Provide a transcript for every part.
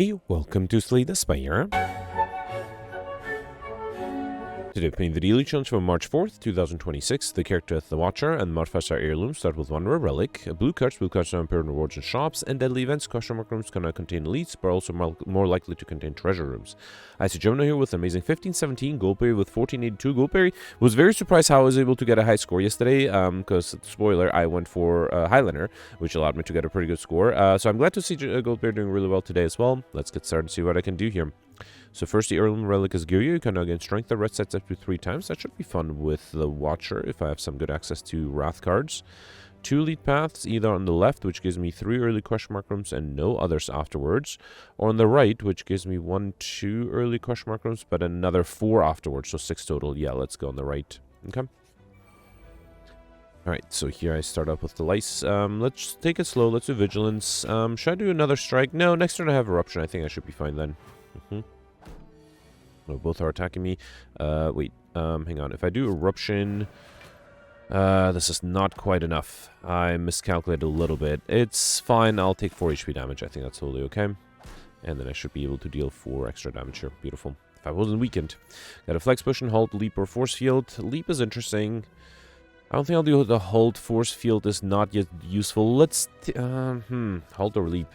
Hey, welcome to Slay the Spire. Today we're playing the daily challenge for March 4th, 2026. The character is the Watcher, and modifiers are Heirloom. Start with one relic. Blue cards are important rewards in shops, and deadly events. Question mark rooms cannot contain elites, but are also more likely to contain treasure rooms. I see Gemini here with an amazing 1517 Goldberry with 1482 Goldberry. Was very surprised how I was able to get a high score yesterday, because, spoiler, I went for Highlander, which allowed me to get a pretty good score. So I'm glad to see Goldberry doing really well today as well. Let's get started and see what I can do here. So first, the Heirloom relic is Girya. You can now gain strength. The red sets up to 3 times. That should be fun with the Watcher if I have some good access to Wrath cards. 2 elite paths, either on the left, which gives me 3 early question mark rooms and no others afterwards, or on the right, which gives me 1, 2 early question mark rooms, but another 4 afterwards, so 6 total. Yeah, let's go on the right. Okay. Alright, so here I start up with the lice. Let's take it slow. Let's do Vigilance. Should I do another strike? No, next turn I have Eruption. I think I should be fine then. No, both are attacking me. Wait, hang on. If I do Eruption, this is not quite enough. I miscalculated a little bit. It's fine. I'll take 4 HP damage. I think that's totally okay. And then I should be able to deal 4 extra damage here. Beautiful. If I wasn't weakened. Got a Flex Potion, Halt, Leap, or Force Field. Leap is interesting. I don't think I'll do the Halt. Force Field is not yet useful. Let's... Halt or Leap.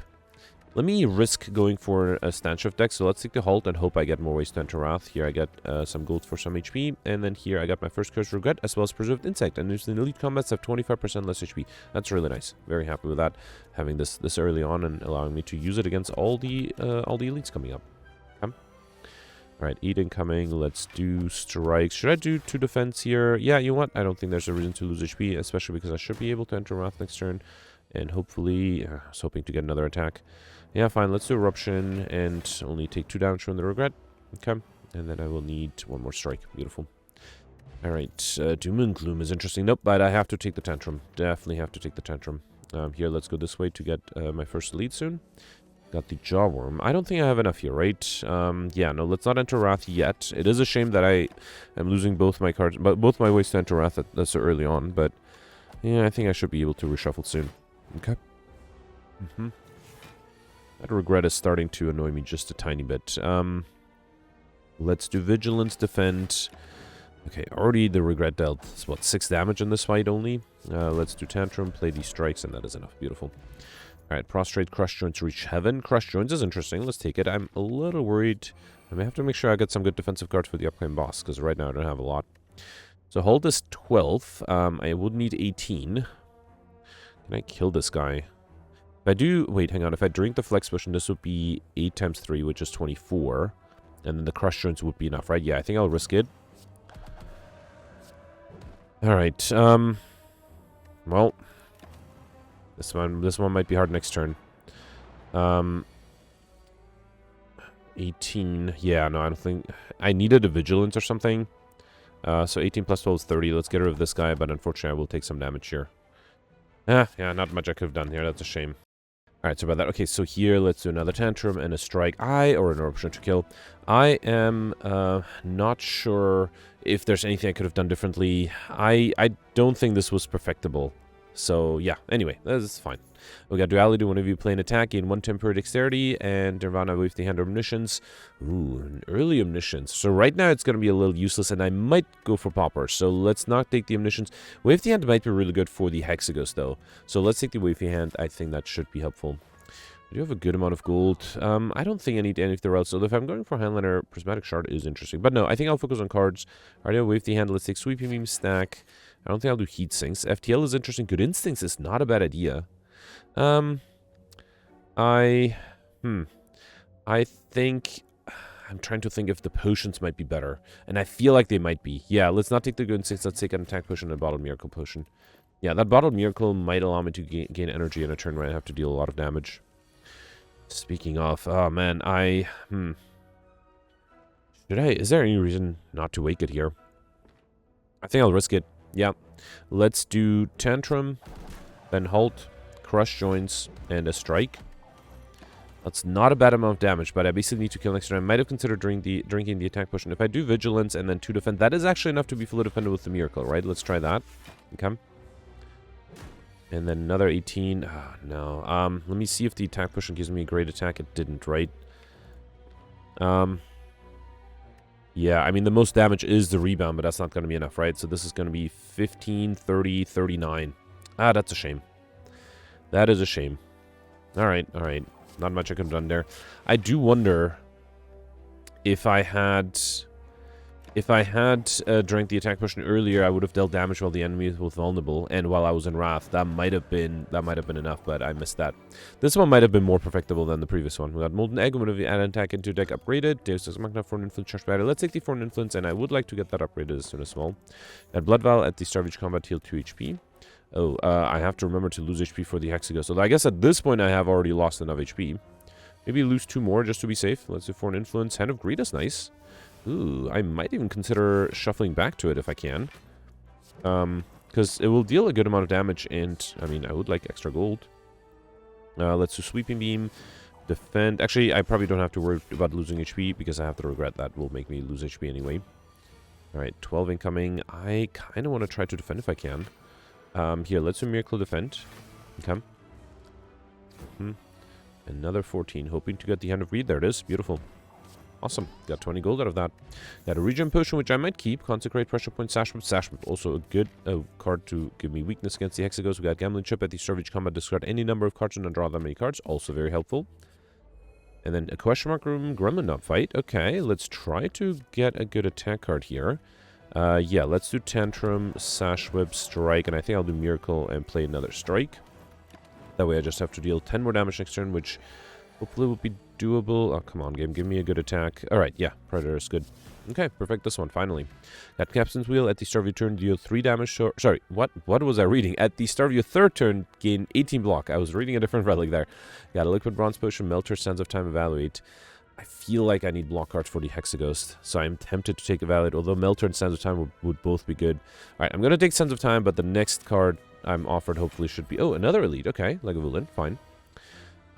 Let me risk going for a stand shift deck, so let's take the Halt and hope I get more ways to enter Wrath. Here I get some gold for some HP, and then here I got my first Curse Regret, as well as Preserved Insect, and using elite combats have 25% less HP. That's really nice. Very happy with that, having this early on and allowing me to use it against all the elites coming up. Okay. Alright, 8 incoming. Let's do strikes. Should I do 2 defense here? Yeah, you know what? I don't think there's a reason to lose HP, especially because I should be able to enter Wrath next turn, and hopefully, I was hoping to get another attack. Yeah, fine. Let's do Eruption and only take 2 damage from the Regret. Okay. And then I will need 1 more strike. Beautiful. Alright. Doom and Gloom is interesting. Nope, but I have to take the Tantrum. Definitely have to take the Tantrum. Here, let's go this way to get my first elite soon. Got the Jawworm. I don't think I have enough here, right? Yeah, no, let's not enter Wrath yet. It is a shame that I am losing both my cards, but both my ways to enter Wrath that's so early on, but yeah, I think I should be able to reshuffle soon. Okay. That Regret is starting to annoy me just a tiny bit. Let's do Vigilance, Defend. Okay, already the Regret dealt, what, 6 damage in this fight only? Let's do Tantrum, play these strikes, and that is enough. Beautiful. Alright, Prostrate, Crush Joints, Reach Heaven. Crush Joints is interesting. Let's take it. I'm a little worried. I may have to make sure I get some good defensive cards for the upcoming boss, because right now I don't have a lot. So hold is 12. I would need 18. Can I kill this guy? If I do... Wait, hang on. If I drink the Flex Potion, this would be 8 times 3, which is 24. And then the Crush Joints would be enough, right? Yeah, I think I'll risk it. Alright, well... This one might be hard next turn. 18... Yeah, no, I don't think... I needed a Vigilance or something. So 18 plus 12 is 30. Let's get rid of this guy, but unfortunately I will take some damage here. Yeah, not much I could have done here. That's a shame. Alright, so about that. Okay, so here, let's do another Tantrum and a strike. Or an Eruption to kill. I am not sure if there's anything I could have done differently. I don't think this was perfectible. So, yeah. Anyway, that's fine. We got Duality. Whenever you play an attack, gain 1 temporary dexterity, and Nirvana with the Hand of Omniscience. Ooh, an early Omniscience. So right now it's going to be a little useless, and I might go for Pauper. So let's not take the Omniscience. Wave the Hand might be really good for the Hexagos, though. So let's take the Wave the Hand. I think that should be helpful. I do have a good amount of gold. I don't think I need anything else. So if I'm going for Highlander, Prismatic Shard is interesting. But no, I think I'll focus on cards. Alright, Wave the Hand. Let's take Sweeping Beam, Stack. I don't think I'll do Heat Sinks. FTL is interesting. Good Instincts is not a bad idea. I think... I'm trying to think if the potions might be better. And I feel like they might be. Yeah, let's not take the Good Instincts. Let's take an Attack Potion and a Bottled Miracle Potion. Yeah, that Bottled Miracle might allow me to gain energy in a turn where I have to deal a lot of damage. Speaking of... Oh, man, Should I... Is there any reason not to wake it here? I think I'll risk it. Yeah. Let's do Tantrum, then Halt, Crush Joints, and a Strike. That's not a bad amount of damage, but I basically need to kill next turn. I might have considered drinking the Attack Potion. If I do Vigilance and then 2 Defend, that is actually enough to be fully defended with the Miracle, right? Let's try that. Okay. And then another 18. Oh, no. Let me see if the Attack Potion gives me a great attack. It didn't, right? Yeah, I mean, the most damage is the rebound, but that's not going to be enough, right? So this is going to be 15, 30, 39. Ah, that's a shame. That is a shame. All right, all right. Not much I could have done there. I do wonder if I had... If I had drank the attack potion earlier, I would have dealt damage while the enemy was vulnerable, and while I was in Wrath. That might have been enough, but I missed that. This one might have been more perfectable than the previous one. We got Molten Egg, would have add an attack into deck upgraded. Deus Ex Machina, Foreign Influence, Charge Battle. Let's take the Foreign Influence, and I would like to get that upgraded as soon as small. At Blood Vial, at the start of each combat, heal 2 HP. Oh, I have to remember to lose HP for the Hexagon. So I guess at this point I have already lost enough HP. Maybe lose 2 more just to be safe. Let's do Foreign Influence. Hand of Greed is nice. Ooh, I might even consider shuffling back to it if I can. Because it will deal a good amount of damage, and, I mean, I would like extra gold. Let's do Sweeping Beam. Defend. Actually, I probably don't have to worry about losing HP, because I have to regret that will make me lose HP anyway. Alright, 12 incoming. I kind of want to try to defend if I can. Here, let's do Miracle Defend. Okay. Another 14. Hoping to get the Hand of Greed. There it is. Beautiful. Awesome. Got 20 gold out of that. Got a regen potion, which I might keep. Consecrate, Pressure Point, Sash Whip. Sash Whip, also a good card to give me weakness against the Hexagons. We got Gambling Chip. At the start of each combat, discard any number of cards and not draw that many cards. Also very helpful. And then a question mark room, Gremlin Knob fight. Okay, let's try to get a good attack card here. Yeah, let's do Tantrum, Sash Whip, Strike, and I think I'll do Miracle and play another Strike. That way I just have to deal 10 more damage next turn, which hopefully will be doable. Oh, come on, game. Give me a good attack. Alright, yeah. Predator is good. Okay, perfect. This one, finally. Got Captain's Wheel. At the start of your turn, deal 3 damage. Sorry, what was I reading? At the start of your third turn, gain 18 block. I was reading a different relic there. Got a Liquid Bronze Potion, Melter, Sands of Time, Evaluate. I feel like I need block cards for the Hexaghost, so I'm tempted to take Evaluate, although Melter and Sands of Time would both be good. Alright, I'm going to take Sands of Time, but the next card I'm offered hopefully should be... Oh, another Elite. Okay, Lagavulin. Fine.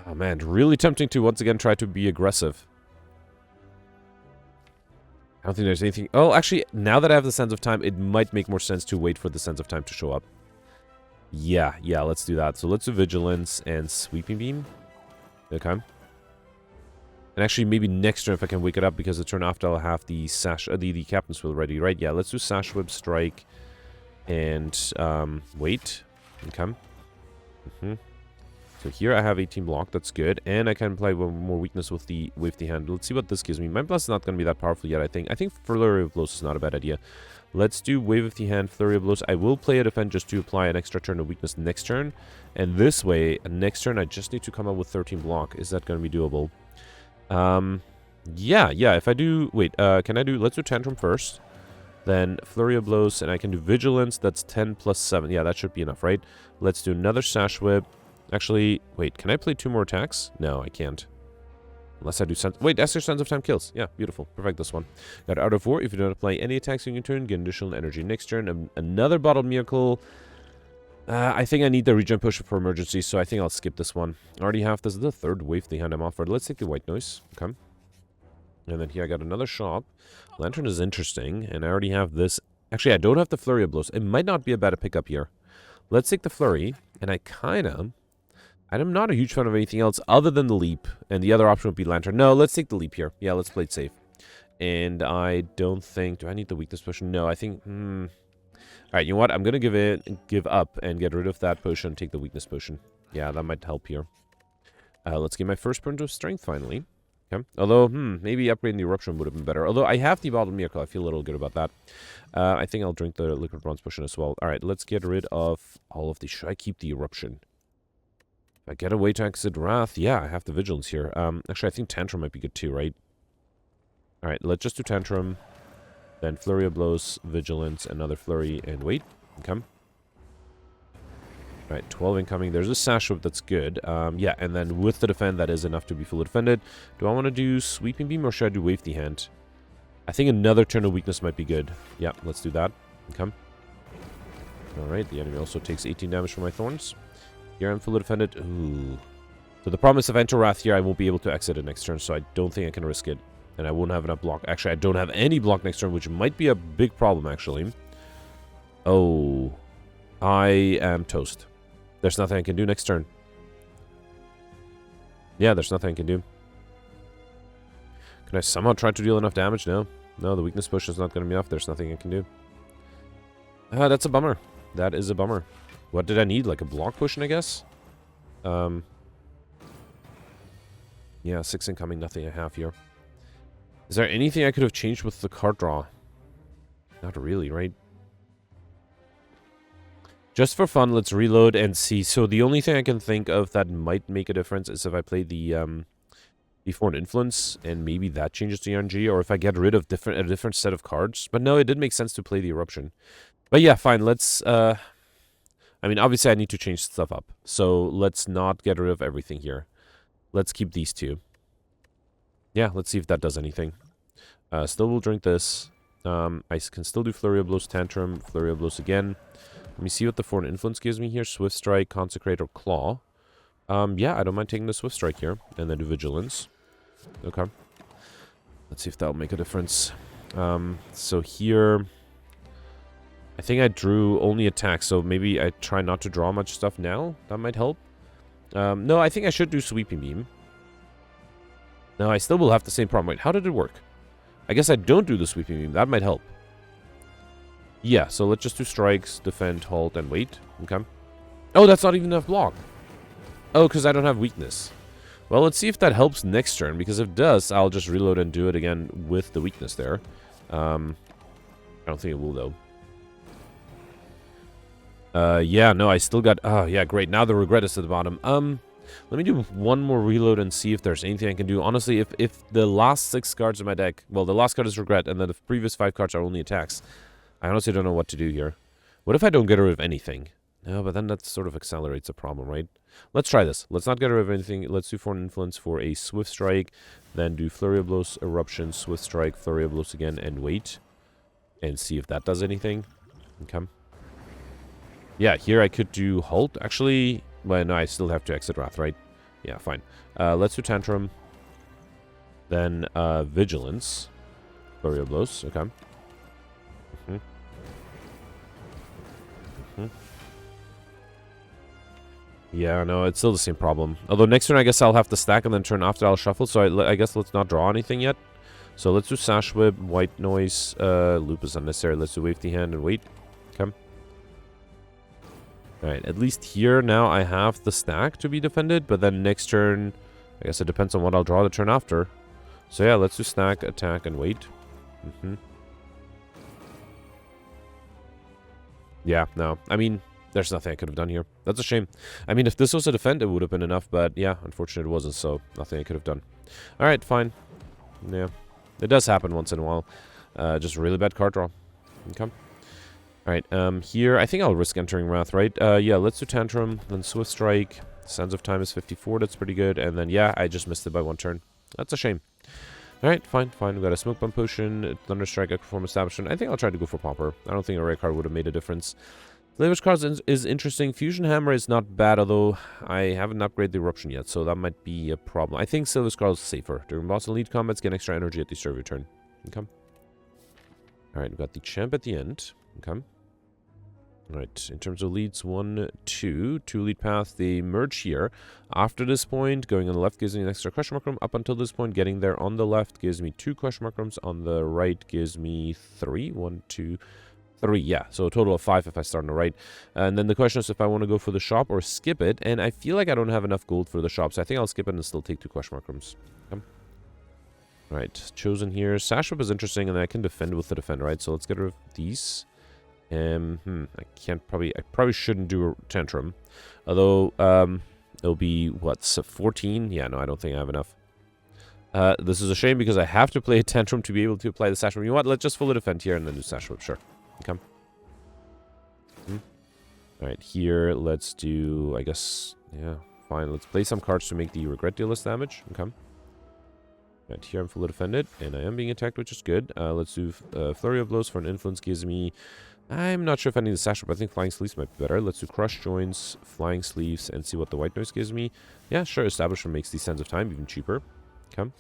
Oh man, really tempting to once again try to be aggressive. I don't think there's anything... Oh, actually, now that I have the Sands of Time, it might make more sense to wait for the Sands of Time to show up. Yeah, let's do that. So let's do Vigilance and Sweeping Beam. Okay. And actually, maybe next turn if I can wake it up, because the turn after I'll have the the Captain's Wheel ready, right? Yeah, let's do Sash Whip, Strike, and wait. Okay. So here I have 18 block, that's good, and I can apply one more weakness with the hand. Let's see what this gives me. Mind Blast is not going to be that powerful yet, I think. I think Flurry of Blows is not a bad idea. Let's do Wave of the Hand, Flurry of Blows. I will play a defend just to apply an extra turn of weakness next turn, and this way, next turn I just need to come up with 13 block. Is that going to be doable? Yeah, if I do... Wait, can I do... Let's do Tantrum first, then Flurry of Blows, and I can do Vigilance. That's 10 plus 7. Yeah, that should be enough, right? Let's do another Sash Whip. Actually, wait, can I play 2 more attacks? No, I can't. Unless I do... Wait, Esther Sands of Time kills. Yeah, beautiful. Perfect, this one. Got Out of War. If you don't apply any attacks in your turn, get additional energy next turn. Another Bottled Miracle. I think I need the regen push for emergency, so I think I'll skip this one. I already have this. Is the third wave the hand I'm offered. Let's take the White Noise. Okay. And then here I got another shop. Lantern is interesting, and I already have this. Actually, I don't have the Flurry of Blows. It might not be a bad pickup here. Let's take the Flurry, and I'm not a huge fan of anything else other than the Leap, and the other option would be Lantern. No, let's take the Leap here. Yeah, let's play it safe. And I don't think... Do I need the Weakness Potion? No, I think... Alright, you know what? I'm going to give up and get rid of that potion and take the Weakness Potion. Yeah, that might help here. Let's get my first point of Strength, finally. Okay. Although, maybe upgrading the Eruption would have been better. Although I have the Bottled Miracle. I feel a little good about that. I think I'll drink the Liquid Bronze Potion as well. Alright, let's get rid of all of these. Should I keep the Eruption? If I get away to exit Wrath, yeah, I have the Vigilance here. Actually, I think Tantrum might be good too, right? Alright, let's just do Tantrum. Then Flurry of Blows, Vigilance, another Flurry, and wait. Okay. Alright, 12 incoming. There's a Sash Whip that's good. Yeah, and then with the Defend, that is enough to be fully defended. Do I want to do Sweeping Beam, or should I do Wave the Hand? I think another turn of weakness might be good. Yeah, let's do that. Okay. Alright, the enemy also takes 18 damage from my Thorns. Here I'm fully defended. Ooh. So the problem is if I enter Wrath here, I won't be able to exit it next turn, so I don't think I can risk it. And I won't have enough block. Actually, I don't have any block next turn, which might be a big problem, actually. Oh. I am toast. There's nothing I can do next turn. Yeah, there's nothing I can do. Can I somehow try to deal enough damage? No. No, the weakness push is not going to be enough. There's nothing I can do. That's a bummer. That is a bummer. What did I need? Like a block push, I guess? Yeah, 6 incoming, nothing I have here. Is there anything I could have changed with the card draw? Not really, right? Just for fun, let's reload and see. So the only thing I can think of that might make a difference is if I play the foreign influence, and maybe that changes the RNG, or if I get rid of a different set of cards. But no, it did make sense to play the eruption. But yeah, fine, let's... I mean, obviously I need to change stuff up. So let's not get rid of everything here. Let's keep these two. Yeah, let's see if that does anything. Still will drink this. I can still do Flurry of Blows, Tantrum, Flurry of Blows again. Let me see what the foreign influence gives me here. Swift Strike, Consecrate, or Claw. Yeah, I don't mind taking the Swift Strike here. And then do Vigilance. Okay. Let's see if that'll make a difference. So here... I think I drew only attacks, so maybe I try not to draw much stuff now. That might help. No, I think I should do Sweeping Beam. No, I still will have the same problem. Wait, how did it work? I guess I don't do the Sweeping Beam. That might help. Yeah, so let's just do strikes, defend, halt, and wait. Okay. Oh, that's not even enough block. Oh, because I don't have weakness. Well, let's see if that helps next turn, because if it does, I'll just reload and do it again with the weakness there. I don't think it will, though. Yeah, no, I still got... Oh, yeah, great. Now the regret is at the bottom. Let me do one more reload and see if there's anything I can do. Honestly, if the last 6 cards in my deck... Well, the last card is regret, and then the previous 5 cards are only attacks. I honestly don't know what to do here. What if I don't get rid of anything? No, but then that sort of accelerates the problem, right? Let's try this. Let's not get rid of anything. Let's do Foreign Influence for a Swift Strike. Then do Flurry of Blows, Eruption, Swift Strike, Flurry of Blows again, and wait. And see if that does anything. Okay. Yeah, here I could do Halt. Actually, well, no, I still have to exit Wrath, right? Yeah, fine. Let's do Tantrum. Then Vigilance. Flurry of Blows, okay. Yeah, no, it's still the same problem. Although next turn I guess I'll have to stack, and then turn after I'll shuffle, so I guess let's not draw anything yet. So let's do Sash Whip, White Noise, Loop is unnecessary. Let's do Wave the Hand and wait. Okay. Alright, at least here now I have the stack to be defended, but then next turn, I guess it depends on what I'll draw the turn after. So yeah, let's do stack, attack, and wait. Yeah, no, I mean... There's nothing I could have done here. That's a shame. I mean, if this was a defend, it would have been enough, but yeah, unfortunately it wasn't, so nothing I could have done. Alright, fine. Yeah. It does happen once in a while. Just really bad card draw. Okay. Alright, here, I think I'll risk entering Wrath, right? Yeah, let's do Tantrum, then Swift Strike. Sands of Time is 54, that's pretty good. And then, yeah, I just missed it by 1 turn. That's a shame. Alright, fine. We've got a Smoke Bomb Potion, Thunder Strike, Equiform Establishment. I think I'll try to go for Pauper. I don't think a rare card would have made a difference. Flavors cards is interesting. Fusion Hammer is not bad, although I haven't upgraded the Eruption yet, so that might be a problem. I think Silver Skull is safer. During boss and lead combats, get extra energy at the start of your turn. Okay. Alright, we've got the Champ at the end. Okay. Alright, in terms of leads, 1, 2 lead paths, they merge here. After this point, going on the left gives me an extra question mark room. Up until this point, getting there on the left gives me 2 question mark rooms. On the right gives me 3. 1, 2, 3, yeah. So a total of 5 if I start on the right. And then the question is if I want to go for the shop or skip it. And I feel like I don't have enough gold for the shop, so I think I'll skip it and still take 2 question mark rooms. Okay. Alright, chosen here. Sash Whip is interesting, and then I can defend with the defend, right? So let's get rid of these. I probably shouldn't do a Tantrum. Although, it'll be, what, 14? Yeah, no, I don't think I have enough. This is a shame because I have to play a Tantrum to be able to apply the Sash Whip. You know what? Let's just fully defend here and then do Sash Whip, sure. Okay. Alright, here, let's do, I guess, yeah, fine. Let's play some cards to make the regret deal less damage. Okay. Right, here I'm fully defended, and I am being attacked, which is good. Let's do Flurry of Blows for an influence gives me... I'm not sure if I need the Sash Whip. I think Flying Sleeves might be better. Let's do Crush Joints, Flying Sleeves, and see what the White Noise gives me. Yeah, sure, Establishment makes the Sands of Time even cheaper. Okay.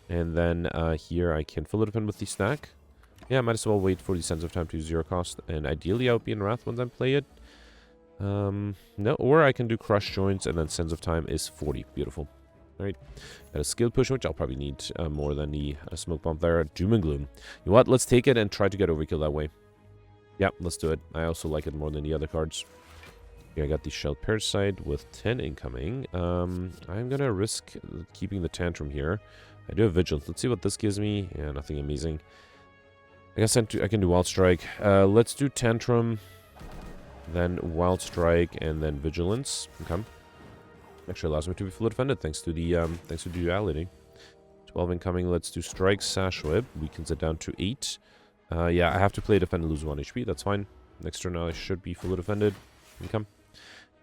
And then here I can fully defend with the stack. Yeah, I might as well wait for the Sands of Time to 0 cost. And ideally, I would be in Wrath once I play it. No, or I can do Crush Joints, and then Sands of Time is 40. Beautiful. Alright. Got a skill push, which I'll probably need more than the smoke bomb there. Doom and Gloom. You know what? Let's take it and try to get overkill that way. Yeah, let's do it. I also like it more than the other cards. Here I got the Shell Parasite with 10 incoming. I'm going to risk keeping the Tantrum here. I do have Vigilance. Let's see what this gives me. Yeah, nothing amazing. I guess I can do Wild Strike. Let's do Tantrum, then Wild Strike, and then Vigilance. Okay. Actually allows me to be fully defended thanks to the duality. 12 incoming. Let's do Strike, Sash Whip. Weakens it down to 8. Yeah, I have to play defend and lose 1 HP. That's fine. Next turn I should be fully defended. Okay.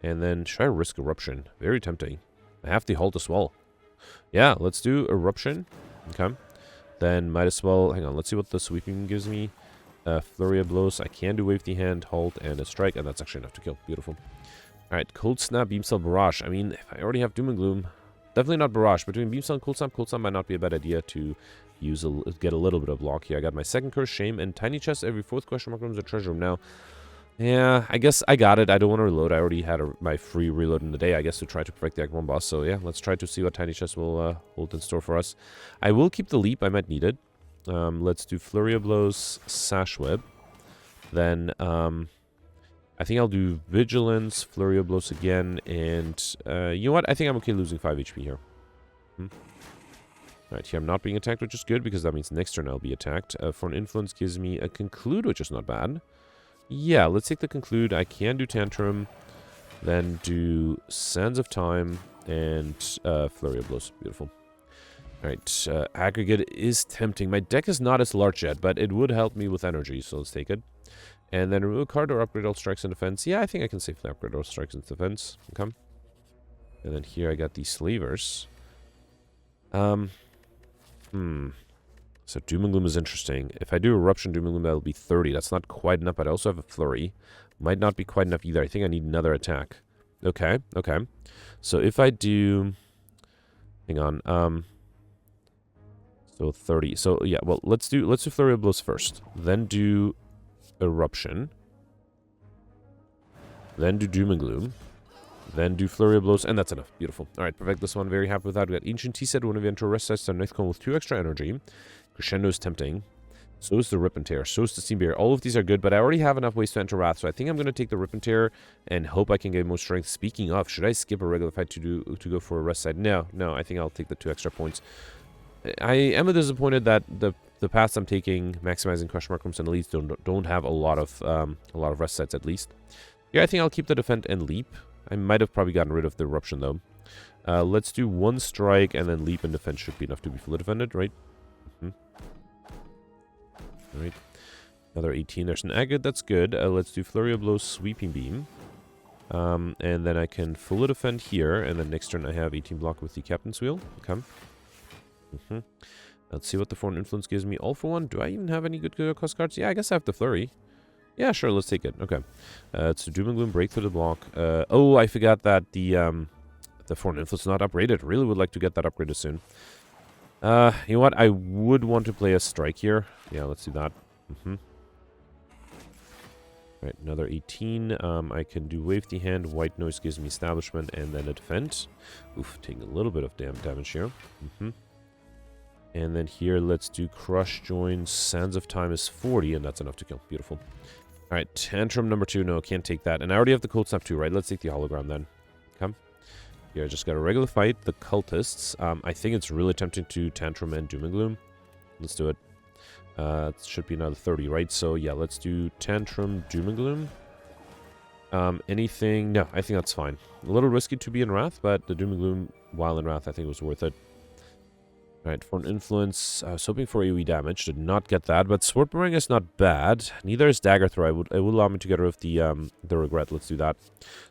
And then should I risk Eruption? Very tempting. I have the Halt as well. Yeah, let's do Eruption. Okay. Then might as well... Hang on, let's see what the Sweeping gives me. Flurry of Blows. I can do Wave the Hand, Halt, and a Strike, and that's actually enough to kill. Beautiful. Alright, Cold Snap, Beam Cell, Barrage. I mean, if I already have Doom and Gloom... Definitely not Barrage. Between Beam Cell and Cold Snap might not be a bad idea to get a little bit of block here. I got my second Curse, Shame, and Tiny Chest. Every 4th question mark room is a treasure room now. Yeah, I guess I got it. I don't want to reload. I already had my free reload in the day, I guess, to try to break the Act 1 boss. So yeah, let's try to see what Tiny Chest will hold in store for us. I will keep the Leap. I might need it. Let's do Flurry of Blows, Sash Whip. Then I think I'll do Vigilance, Flurry of Blows again, and you know what? I think I'm okay losing 5 HP here. Alright, here I'm not being attacked, which is good, because that means next turn I'll be attacked. For an Influence gives me a Conclude, which is not bad. Yeah, let's take the Conclude. I can do Tantrum, then do Sands of Time, and Flurry of Blows. Beautiful. Alright, Aggregate is tempting. My deck is not as large yet, but it would help me with energy, so let's take it. And then remove a card or upgrade all strikes and defense. Yeah, I think I can safely upgrade all strikes and defense. Okay. And then here I got the Slavers. So Doom and Gloom is interesting. If I do Eruption Doom and Gloom, that'll be 30. That's not quite enough, but I also have a Flurry. Might not be quite enough either. I think I need another attack. Okay, okay. So if I do... Hang on. So 30. So yeah, well, let's do Flurry of Blows first. Then do Eruption. Then do Doom and Gloom. Then do Flurry of Blows, and that's enough. Beautiful. Alright, perfect. This one, very happy with that. We got Ancient Tea-Set, one of you enter rest size, Ninth Cone with 2 extra energy. Crescendo is tempting. So is the Rip and Tear. So is the Steam Beer. All of these are good, but I already have enough ways to enter Wrath, so I think I'm going to take the Rip and Tear and hope I can get more strength. Speaking of, should I skip a regular fight to go for a rest side? No, I think I'll take the 2 extra points. I am disappointed that the paths I'm taking, maximizing question mark rooms and elites, don't have a lot of rest sites at least. Yeah, I think I'll keep the defend and leap. I might have probably gotten rid of the eruption though. Let's do 1 strike and then leap and defense should be enough to be fully defended, right? Alright. Another 18. There's an agate, that's good. Let's do Flurry of Blows, Sweeping Beam. And then I can fully defend here, and then next turn I have 18 block with the Captain's Wheel. Okay. Let's see what the Foreign Influence gives me. All for 1. Do I even have any good cost cards? Yeah, I guess I have the Flurry. Yeah, sure, let's take it. Okay. It's Doom and Gloom, break through the block. Oh, I forgot that the Foreign Influence is not upgraded. Really would like to get that upgraded soon. You know what? I would want to play a strike here. Yeah, let's do that. Right, another 18. I can do Wave the Hand. White Noise gives me Establishment, and then a defend. Oof, taking a little bit of damage here. And then here, let's do Crush Join. Sands of Time is 40, and that's enough to kill. Beautiful. Alright, Tantrum number 2. No, can't take that. And I already have the Cold Snap 2, right? Let's take the Hologram then. Come. Here, I just got a regular fight. The Cultists. I think it's really tempting to Tantrum and Doom and Gloom. Let's do it. It should be another 30, right? So, yeah, let's do Tantrum, Doom and Gloom. Anything... No, I think that's fine. A little risky to be in Wrath, but the Doom and Gloom while in Wrath, I think it was worth it. Alright, for an Influence, I was hoping for AoE damage. Did not get that, but Sword Boomerang is not bad. Neither is Dagger Throw. It would allow me to get rid of the Regret. Let's do that.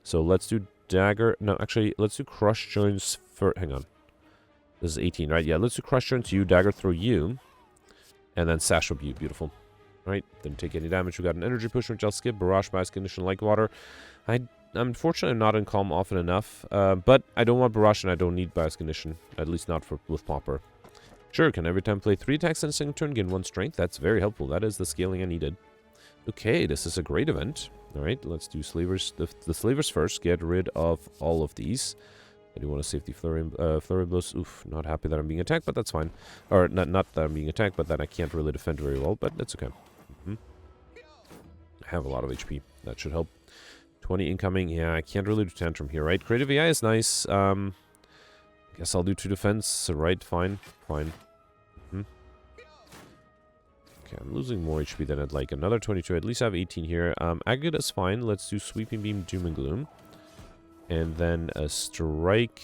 So let's do Dagger... No, actually, let's do Crush Joints for... Hang on. This is 18, right? Yeah, let's do Crush Joints you, Dagger Throw you, and then Sash Whip you. Beautiful. Right, didn't take any damage. We got an Energy Push, which I'll skip. Barrage, Bias Condition, Like Water. I'm unfortunately not in Calm often enough, but I don't want Barrage and I don't need Bias Condition. At least not with Popper. Sure, can every time play 3 attacks in a single turn, gain 1 strength. That's very helpful. That is the scaling I needed. Okay, this is a great event. Alright, let's do Slavers. The Slavers first. Get rid of all of these. I do want to save the flurry blows. Oof, not happy that I'm being attacked, but that's fine. Or, not that I'm being attacked, but that I can't really defend very well, but that's okay. I have a lot of HP. That should help. 20 incoming. Yeah, I can't really do tantrum here, right? Creative AI is nice. Guess I'll do 2 defense. Right, fine. Fine. Okay, I'm losing more HP than I'd like. Another 22. At least I have 18 here. Aggregate is fine. Let's do Sweeping Beam, Doom and Gloom. And then a strike.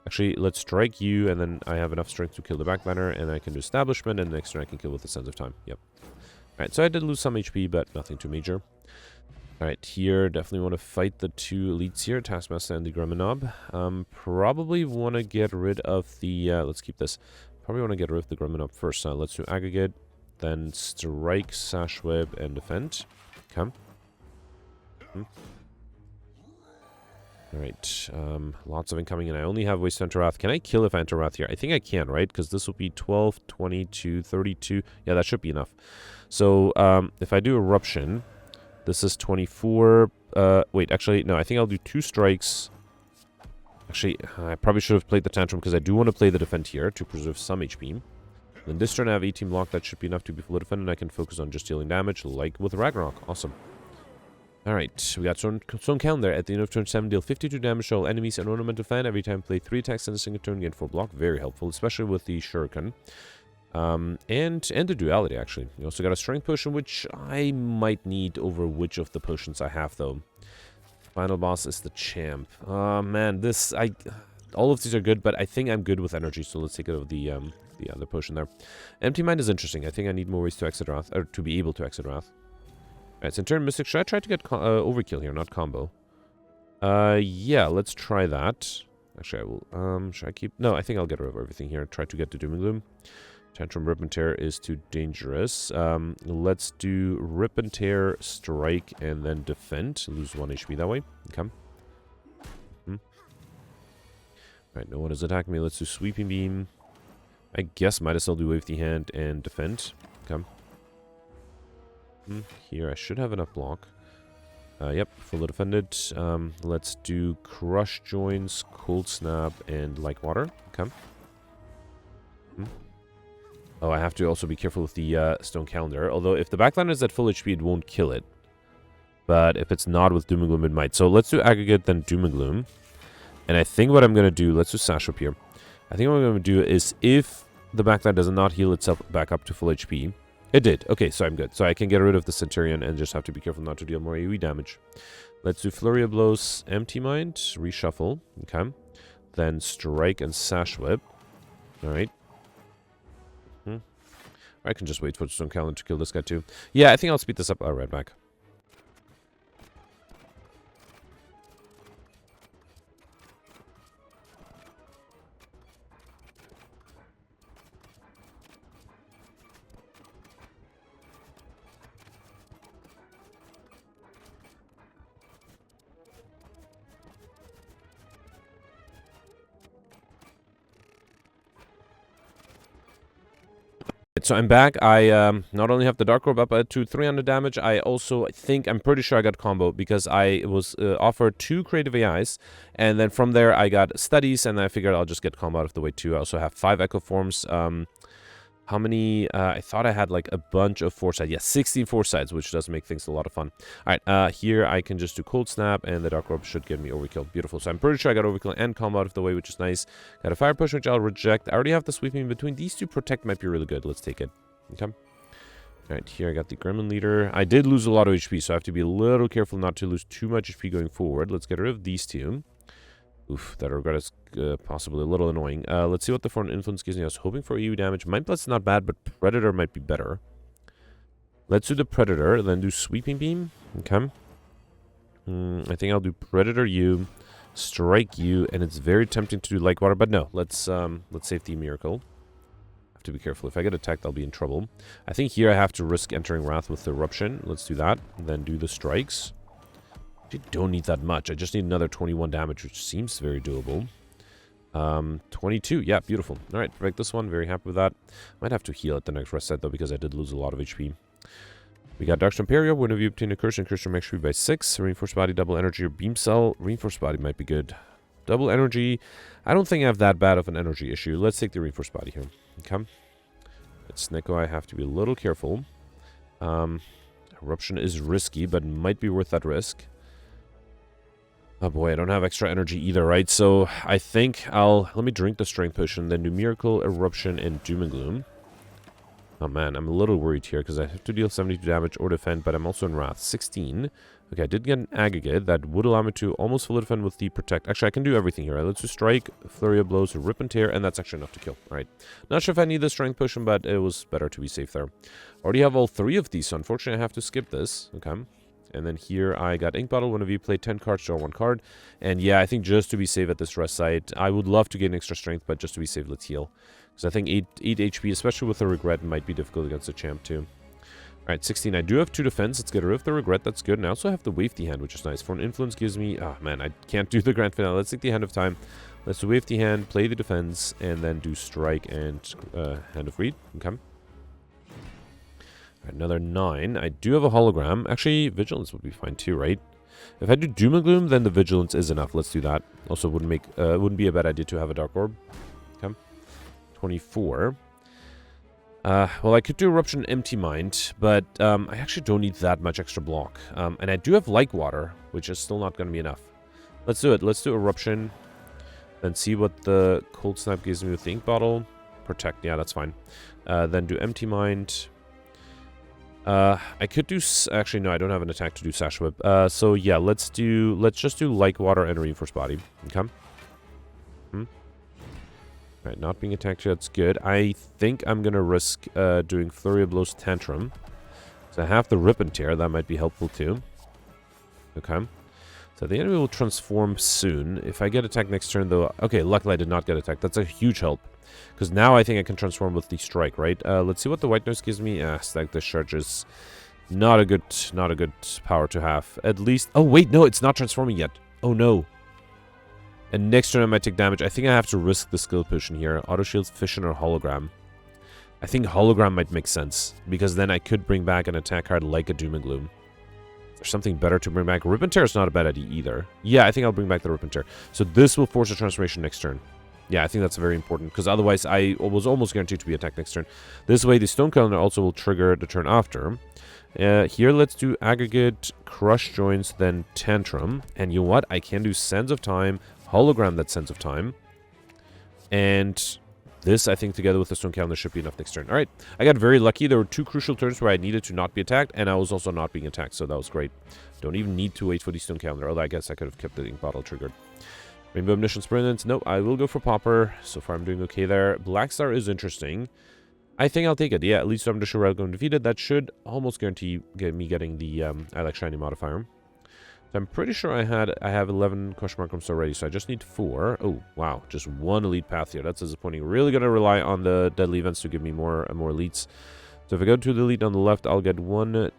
Actually, let's strike you, and then I have enough strength to kill the backliner, and I can do Establishment, and next turn I can kill with the Sense of Time. Yep. Alright, so I did lose some HP, but nothing too major. Alright, here, definitely want to fight the 2 elites here, Taskmaster and the Gremlinob. Probably want to get rid of the, let's keep this. Probably want to get rid of the Gremlinob first. Let's do Aggregate, then Strike, Sash Whip, and Defend. Okay. Alright, lots of incoming, and I only have Waste Enter Wrath. Can I kill if I enter Wrath here? I think I can, right? Because this will be 12, 22, 32. Yeah, that should be enough. So, if I do Eruption, this is 24. Wait, actually, no, I think I'll do 2 strikes. Actually, I probably should have played the Tantrum because I do want to play the Defend here to preserve some HP. Then this turn I have 18 block. That should be enough to be full defend, and I can focus on just dealing damage like with Ragnarok. Awesome. Alright, we got Stone Calendar. At the end of turn 7, deal 52 damage to all enemies and ornamental fan. Every time play 3 attacks in a single turn, gain 4 block. Very helpful, especially with the Shuriken. And the Duality, actually. You also got a Strength Potion, which I might need over which of the potions I have, though. Final boss is the Champ. Man, all of these are good, but I think I'm good with energy, so let's take it over the other potion there. Empty Mind is interesting. I think I need more ways to exit Wrath, or to be able to exit Wrath. Alright, so in turn Mystic, should I try to get overkill here, not combo? Yeah, let's try that. Actually, I will, should I keep... No, I think I'll get rid of everything here. Try to get to Doom and Gloom. Tantrum, Rip and Tear is too dangerous. Let's do Rip and Tear, Strike, and then Defend. Lose 1 HP that way. Okay. Alright, no one is attacking me. Let's do Sweeping Beam. I guess might as well do Wave the Hand and Defend. Okay. Here, I should have enough block. Yep, fully defended. Let's do Crush Joints, Cold Snap, and Like Water. Okay. Oh, I have to also be careful with the Stone Calendar. Although, if the backliner is at full HP, it won't kill it. But if it's not with Doom and Gloom, it might. So let's do Aggregate, then Doom and Gloom. And I think what I'm going to do... Let's do Sash up here. I think what I'm going to do is, if the backliner does not heal itself back up to full HP... It did. Okay, so I'm good. So I can get rid of the Centurion and just have to be careful not to deal more AoE damage. Let's do Flurry of Blows, Empty Mind, Reshuffle. Okay. Then Strike and Sash Whip. Alright. I can just wait for Stone Calendar to kill this guy too. Yeah, I think I'll speed this up. Right back. So I'm back. I not only have the Dark Orb up to 300 damage, I also think, I'm pretty sure I got combo because I was offered 2 creative AIs, and then from there I got studies, and I figured I'll just get combo out of the way too. I also have 5 Echo Forms. How many? I thought I had like a bunch of foresight. Yeah, 16 foresights, which does make things a lot of fun. All right, here I can just do Cold Snap, and the Dark Orb should give me overkill. Beautiful. So I'm pretty sure I got overkill and combo out of the way, which is nice. Got a Fire Push, which I'll reject. I already have the Sweeping between. These 2 Protect might be really good. Let's take it. Okay. All right, here I got the Gremlin Leader. I did lose a lot of HP, so I have to be a little careful not to lose too much HP going forward. Let's get rid of these 2. Oof, that regret is possibly a little annoying. Let's see what the Foreign Influence gives me. I was hoping for AoE damage. Mind Blast is not bad, but Predator might be better. Let's do the Predator, then do Sweeping Beam. Okay. I think I'll do Predator you, Strike you, and it's very tempting to do Like Water, but no. Let's save the Miracle. Have to be careful. If I get attacked, I'll be in trouble. I think here I have to risk entering Wrath with the Eruption. Let's do that, and then do the Strikes. I don't need that much. I just need another 21 damage, which seems very doable. 22. Yeah, beautiful. All right, break this one. Very happy with that. Might have to heal at the next rest set, though, because I did lose a lot of HP. We got Dark Imperio. Whenever you obtain a curse, increase your max HP by 6. Reinforced Body, double energy, or Beam Cell. Reinforced Body might be good. Double energy. I don't think I have that bad of an energy issue. Let's take the reinforced body here. Okay. It's Snicko. I have to be a little careful. Eruption is risky, but might be worth that risk. Oh boy, I don't have extra energy either, right? So I think let me drink the strength potion, then do Miracle, Eruption, and Doom and Gloom. Oh man, I'm a little worried here because I have to deal 72 damage or defend, but I'm also in Wrath. 16. Okay, I did get an aggregate that would allow me to almost fully defend with the Protect. Actually, I can do everything here. Right? Let's do Strike, Flurry of Blows, Rip and Tear, and that's actually enough to kill. Alright. Not sure if I need the Strength Potion, but it was better to be safe there. Already have all 3 of these, so unfortunately I have to skip this. Okay. And then here I got Ink Bottle. One of you play 10 cards, draw 1 card. And yeah, I think just to be safe at this rest site, I would love to gain extra strength, but just to be safe, let's heal. Because I think 8 HP, especially with the Regret, might be difficult against the champ too. Alright, 16. I do have 2 defense. Let's get rid of the Regret. That's good. And I also have the Wafty Hand, which is nice. For an Influence gives me... Oh, man, I can't do the Grand Finale. Let's take the Hand of Time. Let's do Wafty Hand, play the defense, and then do Strike and Hand of Greed. Okay. Right, another 9. I do have a Hologram. Actually, Vigilance would be fine too, right? If I do Doom and Gloom, then the Vigilance is enough. Let's do that. Also, wouldn't be a bad idea to have a Dark Orb. Okay. 24. Well, I could do Eruption Empty Mind, but I actually don't need that much extra block. And I do have Like Water, which is still not going to be enough. Let's do it. Let's do Eruption. Then see what the Cold Snap gives me with the Ink Bottle. Protect. Yeah, that's fine. Then do Empty Mind. I could do... Actually, no, I don't have an attack to do Sash Whip. So, yeah, let's just do Like Water and Reinforced Body. Okay? Alright, not being attacked yet, that's good. I think I'm going to risk doing Flurry of Blows Tantrum. So I have the Rip and Tear. That might be helpful too. Okay. So the enemy will transform soon. If I get attacked next turn, though... Okay, luckily I did not get attacked. That's a huge help. Because now I think I can transform with the Strike, right? Let's see what the White Noise gives me. Stack Discharge is not a good power to have. At least... Oh, wait, no, it's not transforming yet. Oh, no. And next turn I might take damage. I think I have to risk the skill potion here. Auto Shields, Fission, or Hologram. I think Hologram might make sense. Because then I could bring back an attack card like a Doom and Gloom. There's something better to bring back. Rip and Tear is not a bad idea either. Yeah, I think I'll bring back the Rip and Tear. So this will force a transformation next turn. Yeah, I think that's very important. Because otherwise I was almost guaranteed to be attacked next turn. This way the Stone Calendar also will trigger the turn after. Here, let's do Aggregate, Crush Joints, then Tantrum. And you know what? I can do Sands of Time, Hologram that Sense of Time. And this, I think, together with the Stone Calendar should be enough next turn. Alright, I got very lucky. There were 2 crucial turns where I needed to not be attacked, and I was also not being attacked, so that was great. Don't even need to wait for the Stone Calendar, although I guess I could have kept the Ink Bottle triggered. Rainbow Omniscience Brilliance. Nope, I will go for Popper. So far, I'm doing okay there. Black Star is interesting. I think I'll take it. Yeah, at least I'm just Relic undefeated. That should almost guarantee me getting the I Like Shiny modifier. I'm pretty sure I have 11 question mark rooms already, so I just need 4. Oh, wow. Just 1 elite path here. That's disappointing. Really going to rely on the deadly events to give me more elites. So if I go to the elite on the left, I'll get 1.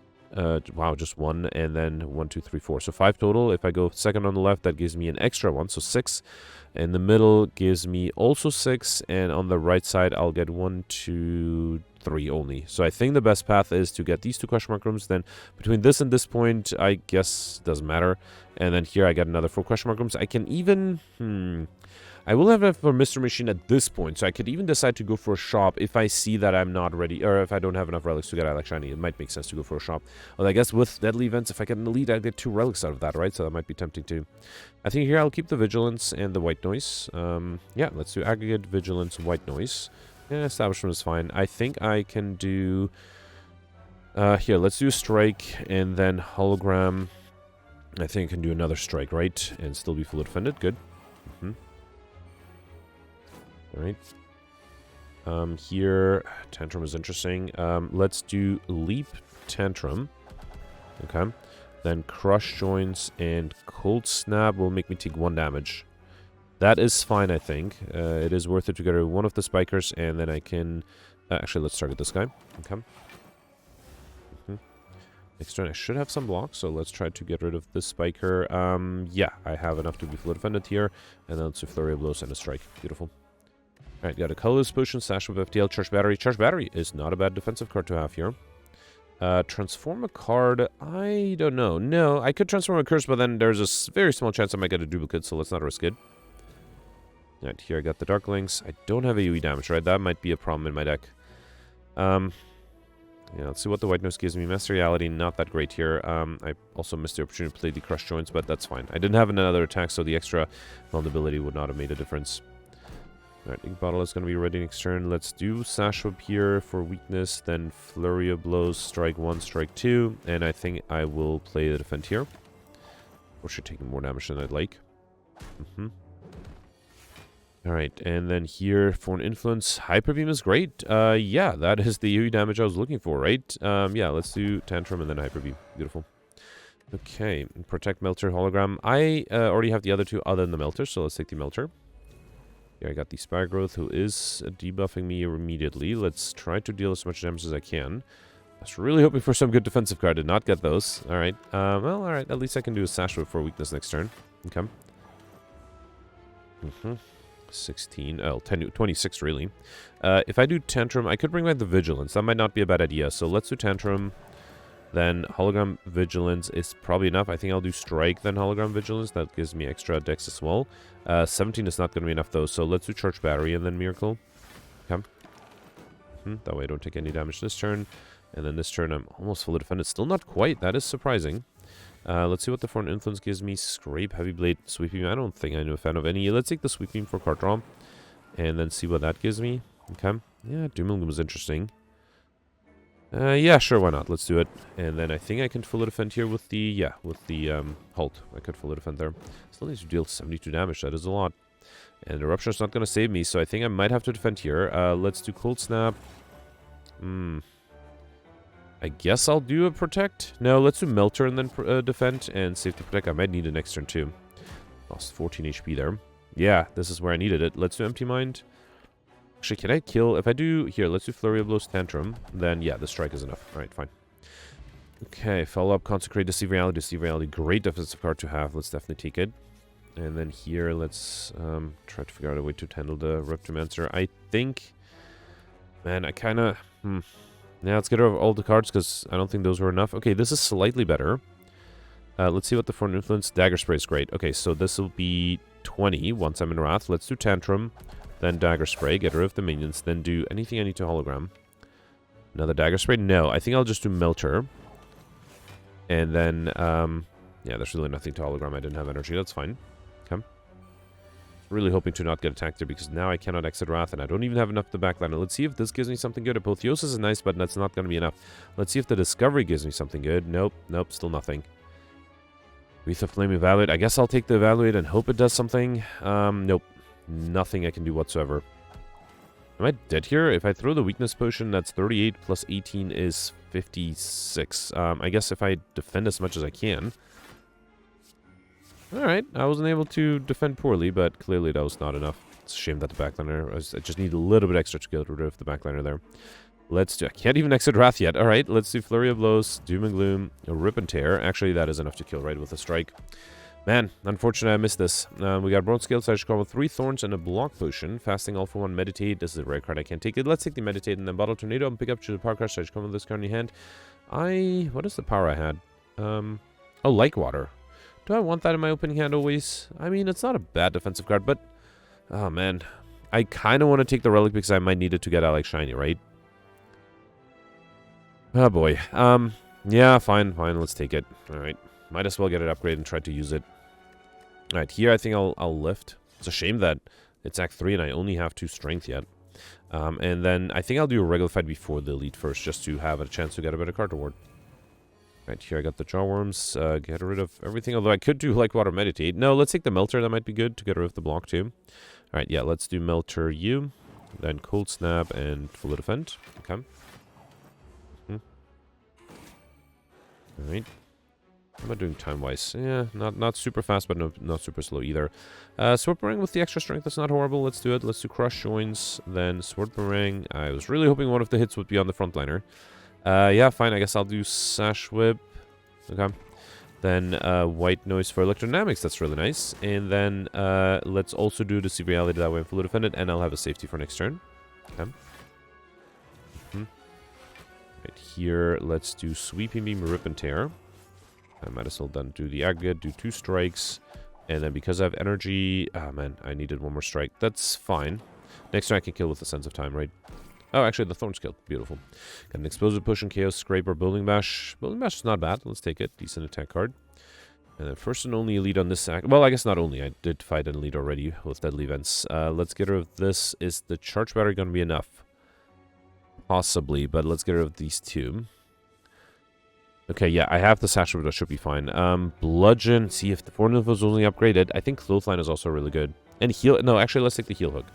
Wow, just 1. And then 1, 2, 3, 4. So 5 total. If I go second on the left, that gives me an extra 1. So 6. In the middle gives me also 6. And on the right side, I'll get 1, 2, 3 only. So I think the best path is to get these 2 question mark rooms. Then between this and this point, I guess doesn't matter. And then here I get another 4 question mark rooms. I can even... I will have enough for Mr. Machine at this point, so I could even decide to go for a shop if I see that I'm not ready, or if I don't have enough relics to get I Like Shiny. It might make sense to go for a shop. Well, I guess with deadly events, if I get an elite, I'll get 2 relics out of that, right? So that might be tempting too. I think here I'll keep the Vigilance and the White Noise. Yeah, let's do Aggregate, Vigilance, White Noise. Yeah, Establishment is fine. I think I can do... here, let's do Strike, and then Hologram. I think I can do another Strike, right? And still be fully defended. Good. Alright. Here, Tantrum is interesting. Let's do Leap, Tantrum. Okay. Then Crush Joints and Cold Snap will make me take 1 damage. That is fine, I think. It is worth it to get rid of one of the spikers, and then I can... actually, let's target this guy. Okay. Next turn, I should have some blocks, so let's try to get rid of this spiker. Yeah, I have enough to be fully defended here. And then let's do Flurry of Blows and a Strike. Beautiful. Alright, got a Colorless Potion, Sash with FTL, Charge Battery. Charge Battery is not a bad defensive card to have here. Transform a card, I don't know. No, I could transform a Curse, but then there's a very small chance I might get a duplicate, so let's not risk it. Right, here I got the Darklings. I don't have AoE damage, right? That might be a problem in my deck. Yeah, let's see what the White Noise gives me. Master Reality, not that great here. I also missed the opportunity to play the Crush Joints, but that's fine. I didn't have another attack, so the extra vulnerability would not have made a difference. Alright, Ink Bottle is going to be ready next turn. Let's do Sash Whip here for weakness, then Flurry of Blows, Strike 1, Strike 2, and I think I will play the Defend here. Or should taking more damage than I'd like. Alright, and then here for an Influence, Hyper Beam is great. Yeah, that is the AoE damage I was looking for, right? Yeah, let's do Tantrum and then Hyper Beam. Beautiful. Okay, Protect, Melter, Hologram. I already have the other two other than the Melter, so let's take the Melter. Here I got the Spire Growth, who is debuffing me immediately. Let's try to deal as much damage as I can. I was really hoping for some good defensive card. Did not get those. Alright. Well, alright. At least I can do a Sash Whip for weakness next turn. Okay. 16. Oh, 26, really. If I do Tantrum, I could bring back the Vigilance. That might not be a bad idea. So let's do Tantrum. Then Hologram Vigilance is probably enough. I think I'll do Strike, then Hologram Vigilance. That gives me extra dex as well. 17 is not going to be enough, though. So let's do Charge Battery and then Miracle. Okay. That way I don't take any damage this turn. And then this turn I'm almost fully defended. Still not quite. That is surprising. Let's see what the Foreign Influence gives me. Scrape, Heavy Blade, Sweep Beam. I don't think I'm a fan of any. Let's take the Sweep Beam for card draw. And then see what that gives me. Okay. Yeah, Doom and Gloom is interesting. Yeah, sure, why not? Let's do it. And then I think I can fully defend here with the, Halt. I could fully defend there. Still need to deal 72 damage. That is a lot. And Eruption is not going to save me, so I think I might have to defend here. Let's do Cold Snap. I guess I'll do a Protect. No, let's do Melter and then defend and Safety Protect. I might need it next turn, too. Lost 14 HP there. Yeah, this is where I needed it. Let's do Empty Mind. Actually, can I kill? If I do... Here, let's do Flurry of Blows, Tantrum. Then, yeah, the Strike is enough. Alright, fine. Okay, follow up, Consecrate, Deceive Reality. Deceive Reality, great defensive card to have. Let's definitely take it. And then here, let's try to figure out a way to handle the Reptimancer. I think... Man, I kind of... Yeah, let's get rid of all the cards, because I don't think those were enough. Okay, this is slightly better. Let's see what the Foreign Influence... Dagger Spray is great. Okay, so this will be 20 once I'm in Wrath. Let's do Tantrum. Then Dagger Spray, get rid of the minions, then do anything I need to hologram. Another Dagger Spray? No, I think I'll just do Melter. And then, yeah, there's really nothing to hologram. I didn't have energy, that's fine. Okay. Really hoping to not get attacked there, because now I cannot exit Wrath, and I don't even have enough to backliner. Let's see if this gives me something good. Apotheosis is nice, but that's not going to be enough. Let's see if the Discovery gives me something good. Nope, nope, still nothing. Wreath of Flame Evaluate. I guess I'll take the Evaluate and hope it does something. Nope. Nothing I can do whatsoever. Am I dead here? If I throw the Weakness Potion, that's 38 plus 18 is 56. I guess if I defend as much as I can. Alright, I wasn't able to defend poorly, but clearly that was not enough. It's a shame that the backliner... I just need a little bit extra to get rid of the backliner there. Let's do... I can't even exit Wrath yet. Alright, let's do Flurry of Blows, Doom and Gloom, a Rip and Tear. Actually, that is enough to kill right with a Strike. Man, unfortunately I missed this. We got Bronze Scale, Sage Call with 3 Thorns and a Block Potion. Fasting all for 1, Meditate. This is a rare card, I can't take it. Let's take the Meditate and then Bottle Tornado and pick up to the Power Crush. Sage Call with this card in your hand. What is the power I had? Oh, Like Water. Do I want that in my opening hand always? I mean, it's not a bad defensive card, but... Oh, man. I kind of want to take the Relic because I might need it to get Alex Shiny, right? Oh, boy. Yeah, fine, let's take it. Alright. Might as well get it upgraded and try to use it. Alright, here I think I'll lift. It's a shame that it's Act 3 and I only have 2 strength yet. And then I think I'll do a regular fight before the elite first, just to have a chance to get a better card reward. Right, here I got the Jawworms. Get rid of everything, although I could do Like Water Meditate. No, let's take the Melter, that might be good to get rid of the block too. Alright, yeah, let's do Melter you. Then Cold Snap and Full Defend. Okay. Alright. How am I doing time-wise? Yeah, not super fast, but not super slow either. Sword Boomerang with the extra strength, that's not horrible. Let's do it. Let's do Crush Joints, then Sword Boomerang. I was really hoping one of the hits would be on the frontliner. Yeah, fine, I guess I'll do Sash Whip. Okay. Then White Noise for Electrodynamics, that's really nice. And then let's also do Deceive Reality, that way I'm fully defended, and I'll have a safety for next turn. Okay. Right here, let's do Sweeping Beam, Rip and Tear. I might as well then do the aggregate, do 2 strikes, And then because I have energy... Ah, man, I needed one more strike. That's fine. Next turn I can kill with the Sense of Time, right? Oh, actually, the Thorn's killed. Beautiful. Got an Explosive Push and Chaos Scrape or Building Bash. Building Bash is not bad. Let's take it. Decent attack card. And then first and only elite on this act. Well, I guess not only. I did fight an elite already with Deadly Events. Let's get rid of this. Is the Charge Battery going to be enough? Possibly, but let's get rid of these two. Okay, yeah, I have the Sash, that should be fine. Bludgeon. See if the Forklift was only upgraded. I think Clothesline is also really good. And Heal... No, actually, let's take the Heal Hook.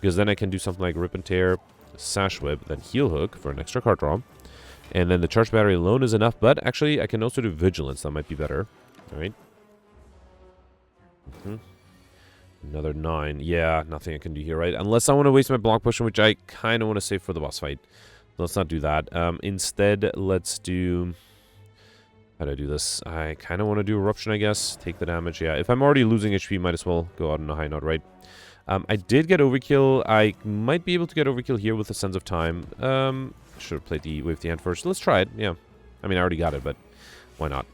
Because then I can do something like Rip and Tear, Sash Whip, then Heal Hook for an extra card draw. And then the Charge Battery alone is enough, but actually I can also do Vigilance. That might be better. Alright. Another 9. Yeah, nothing I can do here, right? Unless I want to waste my block potion, which I kind of want to save for the boss fight. Let's not do that. Instead, let's do... How do I do this? I kind of want to do Eruption, I guess. Take the damage. Yeah, if I'm already losing HP, might as well go out on a high note, right? I did get Overkill. I might be able to get Overkill here with the Sense of Time. Should have played the Wave the Hand first. Let's try it. Yeah. I mean, I already got it, but why not?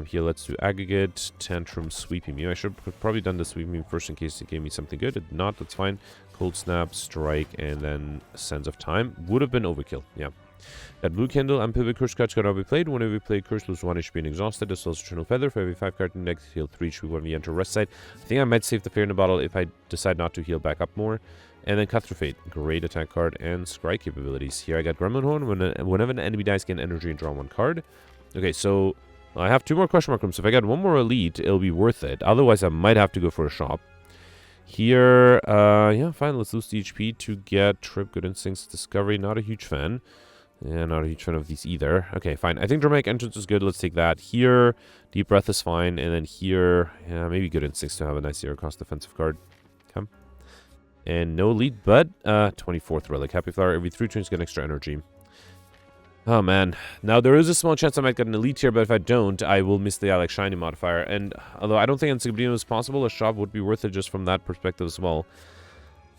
Here, let's do Aggregate, Tantrum, Sweeping Beam. I should have probably done the Sweeping Beam first in case it gave me something good. If not, that's fine. Cold Snap, Strike, and then Sense of Time. Would have been Overkill, yeah. Got Blue Candle and Pivot Curse cards cannot be played. Whenever we play Curse, lose 1 HP and exhausted. As well as Eternal Feather. For every 5 card in deck, heal 3 HP when we enter Rest Side. I think I might save the Fear in the Bottle if I decide not to heal back up more. And then Cut Through Fate. Great attack card and Scry capabilities. Here I got Gremlin Horn. Whenever an enemy dies, gain energy and draw 1 card. Okay, so... I have 2 more question mark rooms. So if I get 1 more elite, it'll be worth it. Otherwise, I might have to go for a shop. Here, yeah, fine. Let's lose the HP to get Trip, Good Instincts, Discovery. Not a huge fan. Yeah, not a huge fan of these either. Okay, fine. I think Dramatic Entrance is good. Let's take that. Here, Deep Breath is fine. And then here, yeah, maybe Good Instincts to have a nice 0-cost defensive card. Okay. And no elite, but 24th Relic. Happy Flower. Every 3 turns, get extra energy. Oh, man. Now, there is a small chance I might get an elite here, but if I don't, I will miss the Alex Shiny modifier. And although I don't think Encyclopedia is possible, a shop would be worth it just from that perspective as well.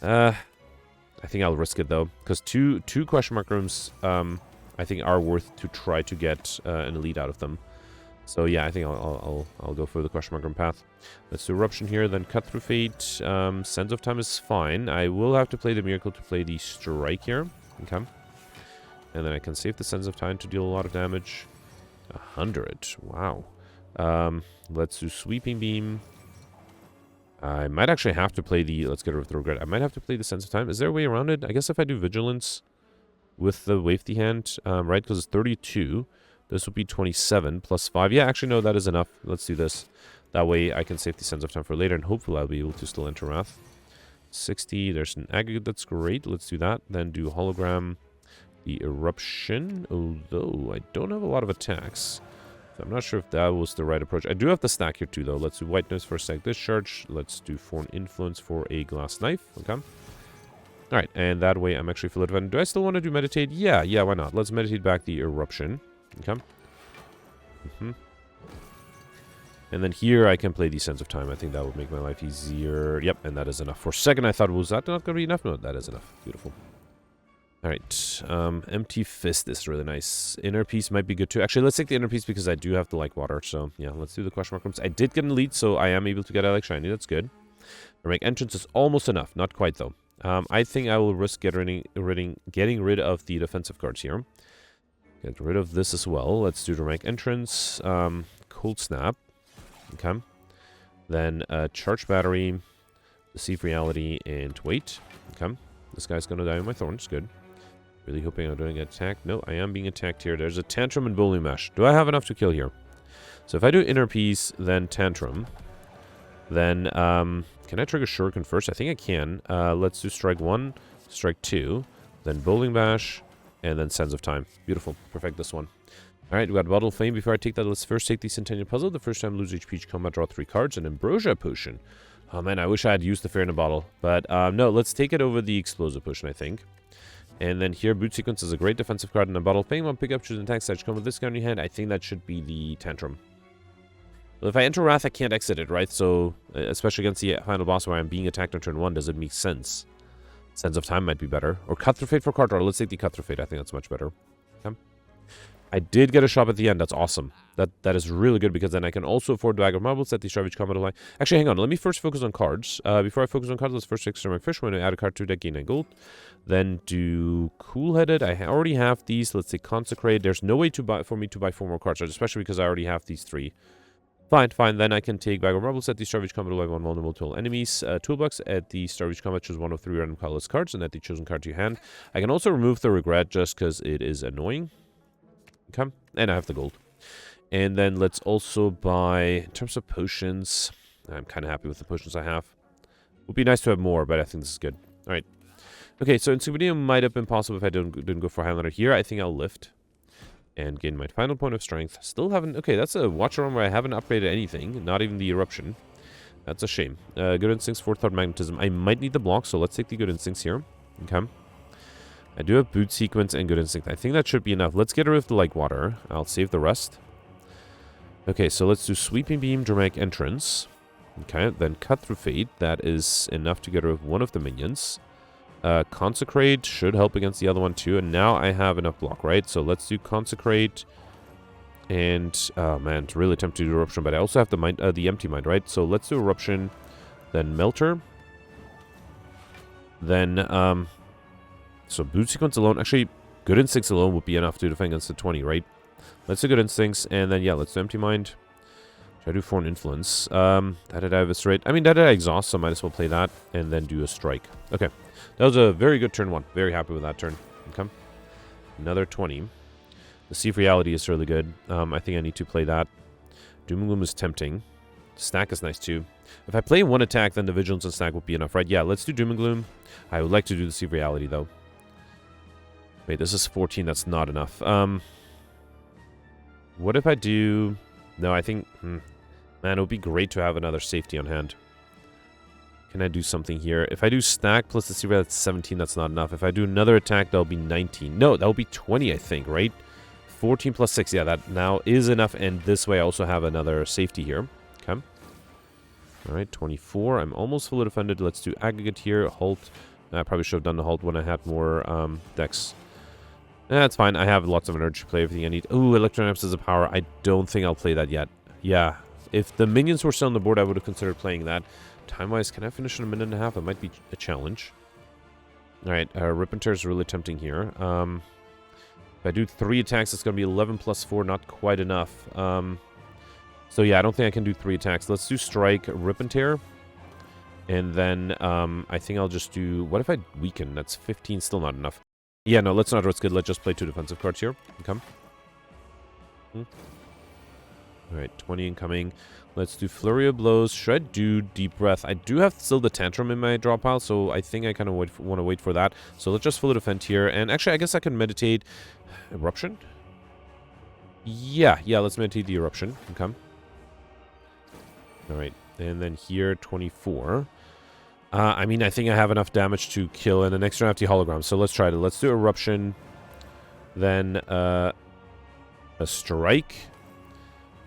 I think I'll risk it, though, because two question mark rooms, I think, are worth to try to get an elite out of them. So, yeah, I think I'll go for the question mark room path. Let's do Eruption here, then Cut Through Fate. Sense of Time is fine. I will have to play the Miracle to play the Strike here. Okay. And then I can save the Sense of Time to deal a lot of damage. 100. Wow. Let's do Sweeping Beam. I might actually have to play the... Let's get rid of the Regret. I might have to play the Sense of Time. Is there a way around it? I guess if I do Vigilance with the Wave the Hand, right? Because it's 32. This would be 27 plus 5. Yeah, actually, no, that is enough. Let's do this. That way I can save the Sense of Time for later, and hopefully I'll be able to still enter Wrath. 60. There's an Aggregate. That's great. Let's do that. Then do Hologram. The Eruption, although I don't have a lot of attacks. So I'm not sure if that was the right approach. I do have the stack here too, though. Let's do White Noise for a Stack Discharge. Let's do Foreign Influence for a Glass Knife. Okay. Alright, and that way I'm actually full advantage. Do I still want to do Meditate? Yeah, why not? Let's Meditate back the Eruption. Okay. And then here I can play the Sense of Time. I think that would make my life easier. Yep, and that is enough. For a second I thought, was that not going to be enough? No, that is enough. Beautiful. Alright, Empty Fist is really nice. Inner Peace might be good too. Actually, let's take the Inner Peace because I do have to like water. So, yeah, let's do the question mark rooms. I did get an elite, so I am able to get Alex Shiny. That's good. Dramatic Entrance is almost enough. Not quite, though. I think I will risk getting rid of the defensive cards here. Get rid of this as well. Let's do Dramatic Entrance. Cold Snap. Okay. Then Charge Battery. Deceive Reality, and Wait. Okay. This guy's going to die with my Thorns. Good. Really hoping I'm doing an attack. No, I am being attacked here. There's a Tantrum and Bowling Mash. Do I have enough to kill here? So if I do Inner Peace, then Tantrum, then can I trigger Shuriken first? I think I can. Let's do Strike 1, Strike 2, then Bowling Bash, and then Sense of Time. Beautiful. Perfect this one. Alright, we got Bottle of Flame. Before I take that, let's first take the Centennial Puzzle. The first time lose HP each combat, draw 3 cards. An Ambrosia Potion. Oh man, I wish I had used the Fair in a Bottle. But no, let's take it over the Explosive Potion, I think. And then here, Boot Sequence is a great defensive card in a Bottle of Flame. One pickup, choose an attack stage, come with this guy in your hand. I think that should be the Tantrum. Well, if I enter Wrath, I can't exit it, right? So, especially against the final boss where I'm being attacked on turn 1, does it make sense? Sense of Time might be better. Or Cut Through Fate for card draw. Let's take the Cut Through Fate. I think that's much better. Okay. I did get a shop at the end. That's awesome. That is really good because then I can also afford the bag of marbles at the start of each combat line. Actually, hang on. Let me first focus on cards. Before I focus on cards, let's first extra my fish. When I add a card to deck, gain 9 gold. Then do cool-headed. I already have these. Let's say consecrate. There's no way for me to buy 4 more cards, especially because I already have these 3. Fine. Then I can take bag of marbles at the start of each combat line, 1 vulnerable to all enemies. Toolbox at the start of each combat, choose 1 of 3 random colorless cards, and add the chosen card to your hand. I can also remove the regret just because it is annoying. Okay, and I have the gold. And then let's also buy, in terms of potions, I'm kind of happy with the potions I have. Would be nice to have more, but I think this is good. All right. Okay, so Insignia might have been possible if I didn't go for Highlander here. I think I'll lift and gain my final point of strength. Still haven't... Okay, that's a watcher arm where I haven't upgraded anything, not even the eruption. That's a shame. Good instincts, forethought, magnetism. I might need the block, so let's take the good instincts here. Okay. I do have boot sequence and good instinct. I think that should be enough. Let's get rid of the like water. I'll save the rest. Okay, so let's do sweeping beam, dramatic entrance. Okay, then cut through fate. That is enough to get rid of one of the minions. Consecrate should help against the other one too. And now I have enough block, right? So let's do consecrate. And oh man, it's really tempted to do eruption, but I also have the empty mind, right? So let's do eruption, then melter, then so boot sequence alone. Actually, good instincts alone would be enough to defend against the 20, right? Let's do good instincts, and then yeah, let's do empty mind. Should I do foreign influence? That did I have a straight. I mean, that did I exhaust, so might as well play that and then do a strike. Okay, that was a very good turn 1. Very happy with that turn. Okay, another 20. The Sea of Reality is really good. I think I need to play that. Doom and Gloom is tempting. Stack is nice too. If I play 1 attack, then the Vigilance and Stack will be enough, right? Yeah, let's do Doom and Gloom. I would like to do the Sea of Reality, though. Wait, this is 14. That's not enough. What if I do... No, I think... Man, it would be great to have another safety on hand. Can I do something here? If I do Stack plus the Sea of Reality, that's 17. That's not enough. If I do another attack, that'll be 19. No, that'll be 20, I think, right? 14 plus 6, yeah, that now is enough, and this way I also have another safety here. Okay. Alright, 24. I'm almost fully defended. Let's do aggregate here. Halt. I probably should have done the halt when I had more decks. That's fine. I have lots of energy to play everything I need. Ooh, Electronapse is a power. I don't think I'll play that yet. Yeah. If the minions were still on the board, I would have considered playing that. Time-wise, can I finish in a minute and a half? It might be a challenge. Alright, Rip and Tear is really tempting here. If I do 3 attacks, it's going to be 11 plus 4, not quite enough. So yeah, I don't think I can do 3 attacks. Let's do Strike, Rip and Tear. And then I think I'll just do... What if I weaken? That's 15, still not enough. Yeah, no, let's not risk it. Let's just play 2 defensive cards here. Okay. Alright, 20 incoming. Let's do Flurry of Blows. Should I do Deep Breath? I do have still the Tantrum in my draw pile, so I think I kind of want to wait for that. So let's just fully defend here. And actually, I guess I can meditate... Eruption? Yeah, let's meditate the Eruption. Okay. Alright, and then here, 24. I mean, I think I have enough damage to kill and an extra empty hologram, so let's try it. Let's do Eruption, then a Strike.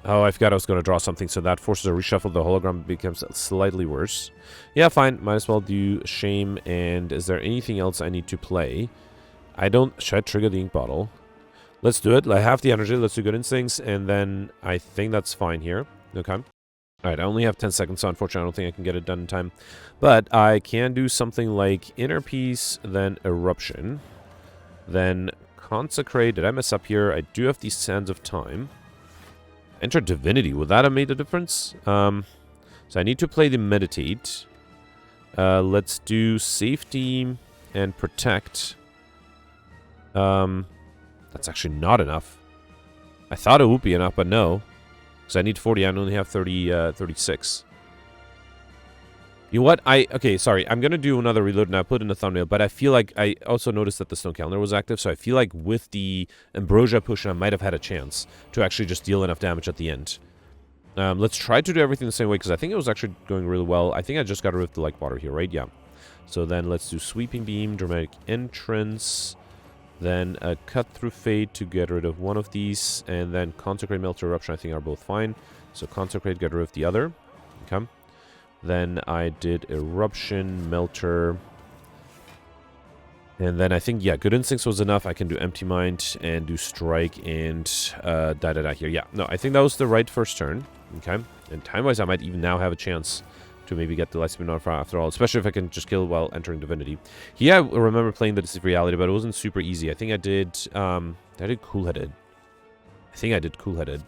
Oh, I forgot I was going to draw something, so that forces a reshuffle. The hologram becomes slightly worse. Yeah, fine. Might as well do Shame, and is there anything else I need to play? Should I trigger the Ink Bottle? Let's do it. I have the energy. Let's do Good Instincts, and then I think that's fine here. Okay. Alright, I only have 10 seconds, so unfortunately I don't think I can get it done in time. But I can do something like Inner Peace, then Eruption, then Consecrate. Did I mess up here? I do have these Sands of Time. Enter Divinity. Would that have made a difference? So I need to play the Meditate. Let's do Safety and Protect. That's actually not enough. I thought it would be enough, but no. Because I need 40, I only have 36. You know what? Okay, sorry. I'm going to do another reload, and I'll put in a thumbnail, but I feel like I also noticed that the Stone Calendar was active, so I feel like with the Ambrosia push, I might have had a chance to actually just deal enough damage at the end. Let's try to do everything the same way, because I think it was actually going really well. I think I just got rid of the Like Water here, right? Yeah. So then let's do Sweeping Beam, Dramatic Entrance... Then Cut Through Fate to get rid of one of these. And then Consecrate, Melter, Eruption I think are both fine. So Consecrate, get rid of the other. Okay. Then I did Eruption, Melter. And then I think, yeah, Good Instincts was enough. I can do Empty Mind and do Strike and da-da-da here. Yeah, no, I think that was the right first turn. Okay. And time-wise, I might even now have a chance to maybe get the Lightspeed Modifier after all, especially if I can just kill while entering Divinity. Here, I remember playing the Deceive Reality, but it wasn't super easy. I think I did Cool-Headed. I think I did Cool-Headed.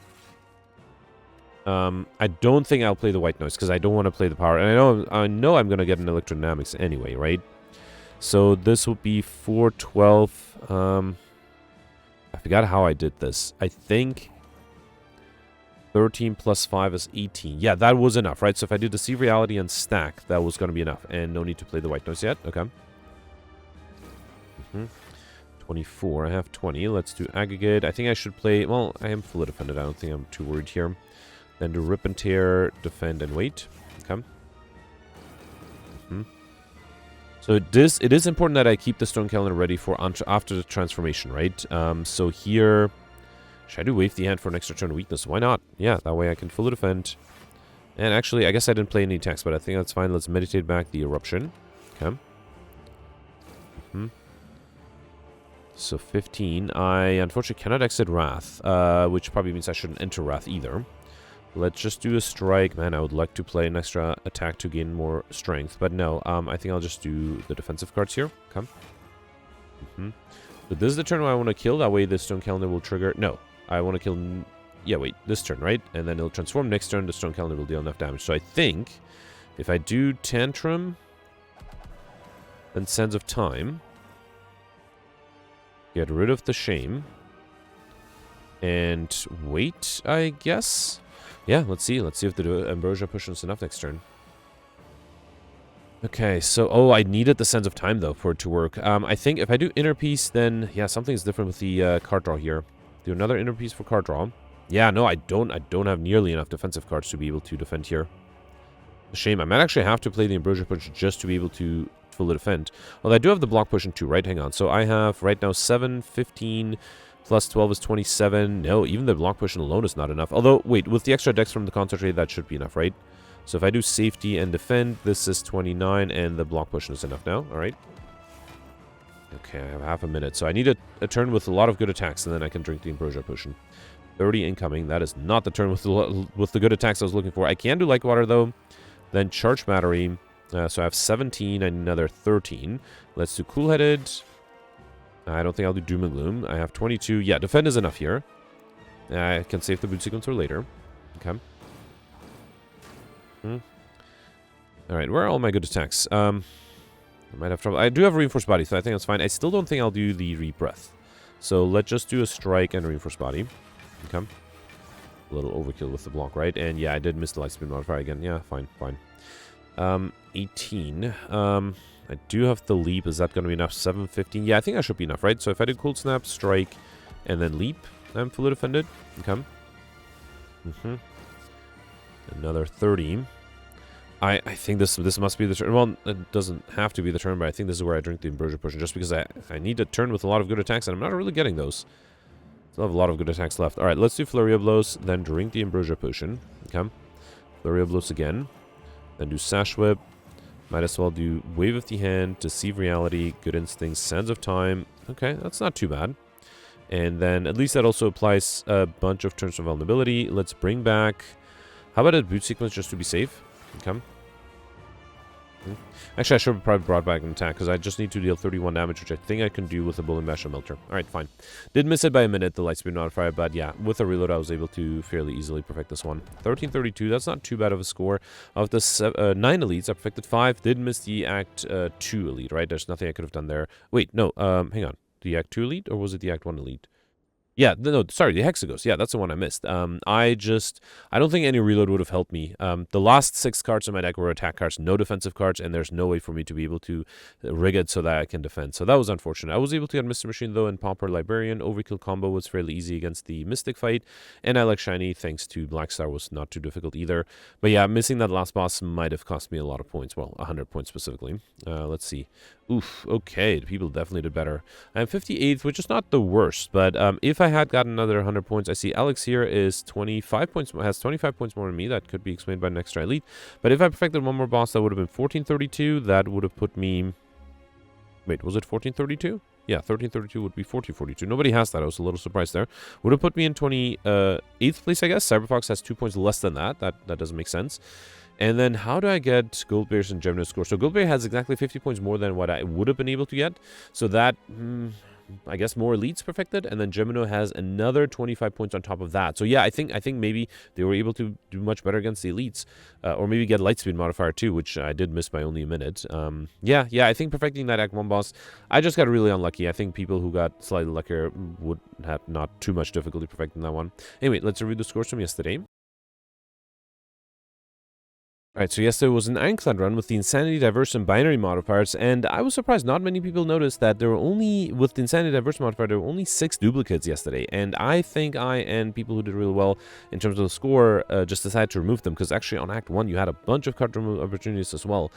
I don't think I'll play the White Noise, because I don't want to play the Power. And I know I'm going to get an Electrodynamics anyway, right? So this will be 412. I forgot how I did this. I think 13 plus 5 is 18. Yeah, that was enough, right? So if I do Deceive Reality and stack, that was going to be enough. And no need to play the White Noise yet. Okay. 24. I have 20. Let's do Aggregate. I think I should play... Well, I am fully defended. I don't think I'm too worried here. Then do Rip and Tear, Defend, and Wait. Okay. So it is important that I keep the Stone Calendar ready for after the transformation, right? So here... Should I do Wave the Hand for an extra turn of weakness? Why not? Yeah, that way I can fully defend. And actually, I guess I didn't play any attacks, but I think that's fine. Let's meditate back the Eruption. Okay. So 15. I unfortunately cannot exit Wrath, which probably means I shouldn't enter Wrath either. Let's just do a Strike. Man, I would like to play an extra attack to gain more strength. But no, I think I'll just do the defensive cards here. Okay. So this is the turn where I want to kill. That way the Stone Calendar will trigger. No, I want to kill... Yeah, wait. This turn, right? And then it'll transform. Next turn, the Stone Calendar will deal enough damage. So I think if I do Tantrum and Sands of Time, get rid of the Shame, and wait, I guess... Yeah, let's see. Let's see if the Ambrosia pushes enough next turn. Okay, so... Oh, I needed the Sense of Time, though, for it to work. I think if I do Inner Peace, then... Yeah, something's different with the card draw here. Do another Inner Peace for card draw. Yeah, no, I don't have nearly enough defensive cards to be able to defend here. A shame. I might actually have to play the Ambrosia push just to be able to fully defend. Well, I do have the block push in 2, right? Hang on. So I have right now 7, 15... Plus 12 is 27. No, even the block push alone is not enough. Although, wait, with the extra dex from the concentrate, that should be enough, right? So if I do safety and defend, this is 29, and the block push is enough now. All right. Okay, I have half a minute. So I need a turn with a lot of good attacks, and then I can drink the Ambrosia potion. 30 incoming. That is not the turn with the good attacks I was looking for. I can do Like Water, though. Then Charge Battery. So I have 17 and another 13. Let's do Cool-Headed. I don't think I'll do Doom and Gloom. I have 22. Yeah, Defend is enough here. I can save the Boot Sequence for later. Okay. Alright, where are all my good attacks? I might have trouble. I do have Reinforced Body, so I think that's fine. I still don't think I'll do the Re-Breath. So let's just do a Strike and Reinforced Body. Okay. A little overkill with the block, right? And yeah, I did miss the Lightspeed Modifier again. Yeah, fine. 18. I do have the Leap. Is that going to be enough? 7, 15. Yeah, I think that should be enough, right? So if I do Cold Snap, Strike, and then Leap, I'm fully defended. Okay. Another 30. I think this must be the turn. Well, it doesn't have to be the turn, but I think this is where I drink the Ambrosia Potion, just because I need a turn with a lot of good attacks, and I'm not really getting those. Still have a lot of good attacks left. Alright, let's do Flurry of Blows, then drink the Ambrosia Potion. Okay. Flurry of Blows again. Then do Sash Whip. Might as well do Wave of the Hand, Deceive Reality, Good Instincts, Sands of Time. Okay, that's not too bad. And then at least that also applies a bunch of turns of vulnerability. Let's bring back... How about a Boot Sequence just to be safe? Okay. Actually, I should have probably brought back an attack, because I just need to deal 31 damage, which I think I can do with a Bull and Bash and Melter. Alright, fine. Did miss it by a minute, the Lightspeed Modifier, but yeah, with a reload, I was able to fairly easily perfect this one. 1332, that's not too bad of a score. Of the 9 elites, I perfected 5. Did miss the Act 2 elite, right? There's nothing I could have done there. Wait, no, hang on. The Act 2 elite, or was it the Act 1 elite? Yeah, no, sorry, the Hexagos. Yeah, that's the one I missed. I don't think any reload would have helped me. The last 6 cards in my deck were attack cards, no defensive cards, and there's no way for me to be able to rig it so that I can defend. So that was unfortunate. I was able to get Mr. Machine, though, and Pauper Librarian. Overkill combo was fairly easy against the Mystic fight, and I like Shiny, thanks to Blackstar, was not too difficult either. But yeah, missing that last boss might have cost me a lot of points. Well, 100 points specifically. Let's see. Oof, okay, people definitely did better. I'm 58th, which is not the worst, but if I had gotten another 100 points, I see Alex here is 25 points, has 25 points more than me. That could be explained by an extra elite. But if I perfected one more boss, that would have been 1432. That would have put me Wait, was it 1432? Yeah, 1332 would be 1442. Nobody has that. I was a little surprised there. Would have put me in 28th place, I guess. Cyberfox has 2 points less than that. That doesn't make sense. And then how do I get Goldbear's and Gemino's score? So Goldbear has exactly 50 points more than what I would have been able to get. So that, I guess, more elites perfected. And then Gemino has another 25 points on top of that. So yeah, I think maybe they were able to do much better against the elites. Or maybe get Lightspeed modifier too, which I did miss by only a minute. Yeah, I think perfecting that Act 1 boss, I just got really unlucky. I think people who got slightly luckier would have not too much difficulty perfecting that one. Anyway, let's review the scores from yesterday. Alright, so yesterday was an Ironclad run with the Insanity, Diverse, and Binary modifiers, and I was surprised not many people noticed that there were only, with the Insanity, Diverse modifier, there were only 6 duplicates yesterday, and I think I and people who did really well in terms of the score just decided to remove them, because actually on Act 1 you had a bunch of card removal opportunities as well.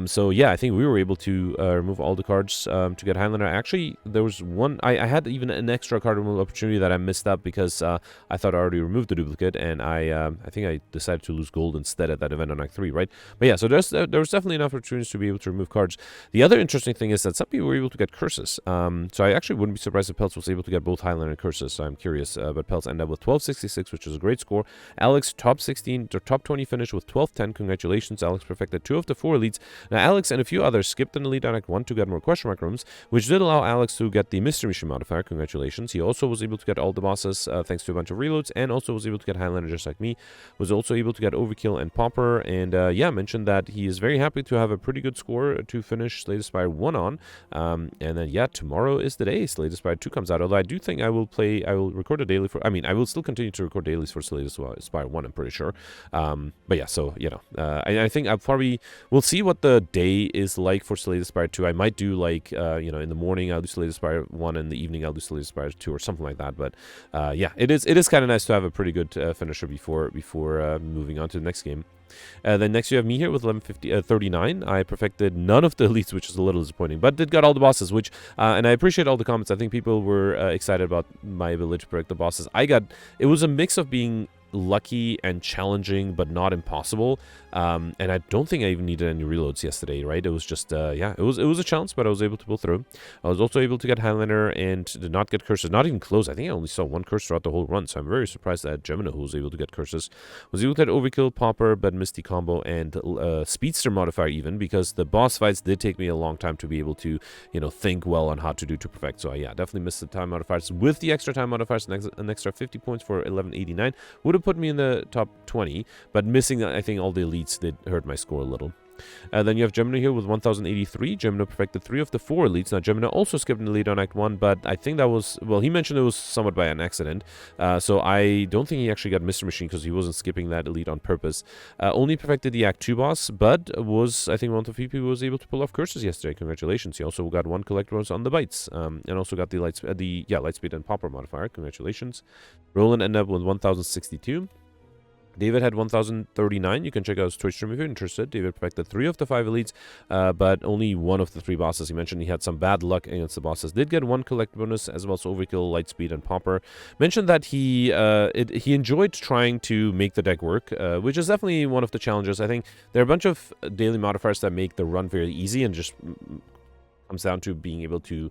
So yeah, I think we were able to remove all the cards to get Highlander. Actually, there was one, I had even an extra card removal opportunity that I missed up because I thought I already removed the duplicate, and I think I decided to lose gold instead at that event on Act 3, right? But yeah, so there was definitely enough opportunities to be able to remove cards. The other interesting thing is that some people were able to get curses. So I actually wouldn't be surprised if Peltz was able to get both Highlander and curses, so I'm curious. But Peltz ended up with 1266, which is a great score. Alex, top 16, or top 20 finish with 1210. Congratulations, Alex perfected 2 of the 4 elites. Now, Alex and a few others skipped an elite on Act 1 to get more question mark rooms, which did allow Alex to get the Mystery Machine modifier. Congratulations. He also was able to get all the bosses thanks to a bunch of reloads, and also was able to get Highlander just like me. Was also able to get Overkill and Popper, and yeah, mentioned that he is very happy to have a pretty good score to finish Slay the Spire 1 on. And then, yeah, tomorrow is the day Slay the Spire 2 comes out, although I do think I will record a daily for, I will still continue to record dailies for Slay the Spire 1, I'm pretty sure. But yeah, so, you know, I think we'll see what the day is like for Slay the Spire 2. I might do, like, you know, in the morning I'll do Slay the Spire 1, and in the evening I'll do Slay the Spire 2 or something like that. But, yeah, it is kind of nice to have a pretty good finisher before moving on to the next game. Then next you have me here with 1139. I perfected none of the elites, which is a little disappointing, but did got all the bosses, which, and I appreciate all the comments. I think people were excited about my ability to perfect the bosses. It was a mix of being lucky and challenging, but not impossible. And I don't think I even needed any reloads yesterday, right? It was just, yeah, it was a challenge, but I was able to pull through. I was also able to get Highlander and did not get curses, not even close. I think I only saw 1 curse throughout the whole run, so I'm very surprised that Gemino, who was able to get curses, was able to get Overkill, Popper, but Misty combo, and Speedster modifier even, because the boss fights did take me a long time to be able to, you know, think well on how to do to perfect. So yeah, definitely missed the time modifiers. With the extra time modifiers, an extra 50 points for 1189 would have put me in the top 20, but missing, I think, all the elites did hurt my score a little. Then you have Gemino here with 1083. Gemino perfected 3 of the 4 elites. Now, Gemino also skipped an elite on Act 1, but I think that was, well, he mentioned it was somewhat by an accident. So I don't think he actually got Mr. Machine because he wasn't skipping that elite on purpose. Only perfected the Act 2 boss, but was, I think, one of the few people who was able to pull off curses yesterday. Congratulations. He also got 1 collect bonus on the bites, and also got the Lightspeed and Popper modifier. Congratulations. Roland ended up with 1062. David had 1039. You can check out his Twitch stream if you're interested. David perfected 3 of the 5 elites, but only 1 of the 3 bosses. He mentioned he had some bad luck against the bosses. Did get 1 collect bonus as well as Overkill, Lightspeed, and Popper. Mentioned that he enjoyed trying to make the deck work, which is definitely one of the challenges. I think there are a bunch of daily modifiers that make the run very easy and just comes down to being able to,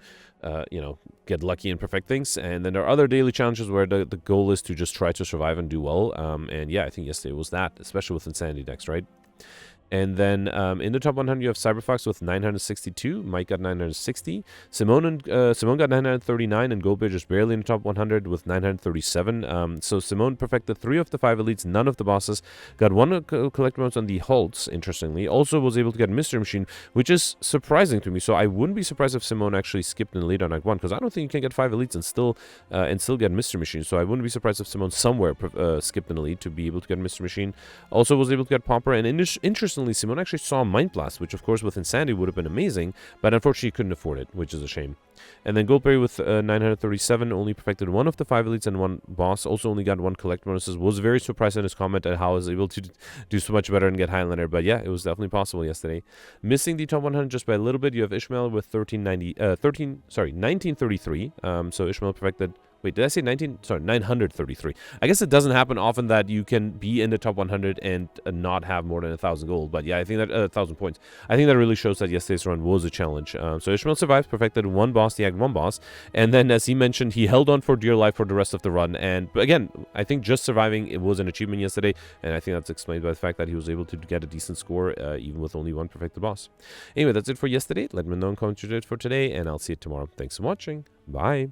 you know, get lucky and perfect things. And then there are other daily challenges where the goal is to just try to survive and do well. And yeah, I think yesterday was that, especially with Insanity decks, right? And then in the top 100, you have Cyberfox with 962. Mike got 960. Simone got 939, and Goldbear just barely in the top 100 with 937. So Simone perfected 3 of the 5 elites, none of the bosses. Got 1 collect bonus on the halts, interestingly. Also was able to get Mystery Machine, which is surprising to me. So I wouldn't be surprised if Simone actually skipped an elite on Act 1, because I don't think you can get 5 elites and still get Mystery Machine. So I wouldn't be surprised if Simone somewhere skipped an elite to be able to get Mystery Machine. Also was able to get Popper, and interestingly, Simone actually saw Mind Blast, which of course with Insanity would have been amazing, but unfortunately couldn't afford it, which is a shame. And then Goldberry with 937 only perfected 1 of the 5 elites and 1 boss. Also only got 1 collect bonuses. Was very surprised in his comment at how I was able to do so much better and get Highlander. But yeah, it was definitely possible yesterday. Missing the top 100 just by a little bit. You have Ishmael with 1933. So Ishmael perfected Wait, did I say 19? Sorry, 933. I guess it doesn't happen often that you can be in the top 100 and not have more than 1,000 gold. But yeah, I think that 1,000 points. I think that really shows that yesterday's run was a challenge. So Ishmael survived, perfected one boss, he had one boss, and then as he mentioned, he held on for dear life for the rest of the run. And again, I think just surviving it was an achievement yesterday, and I think that's explained by the fact that he was able to get a decent score even with only one perfected boss. Anyway, that's it for yesterday. Let me know in comments you did for today, and I'll see you tomorrow. Thanks for watching. Bye.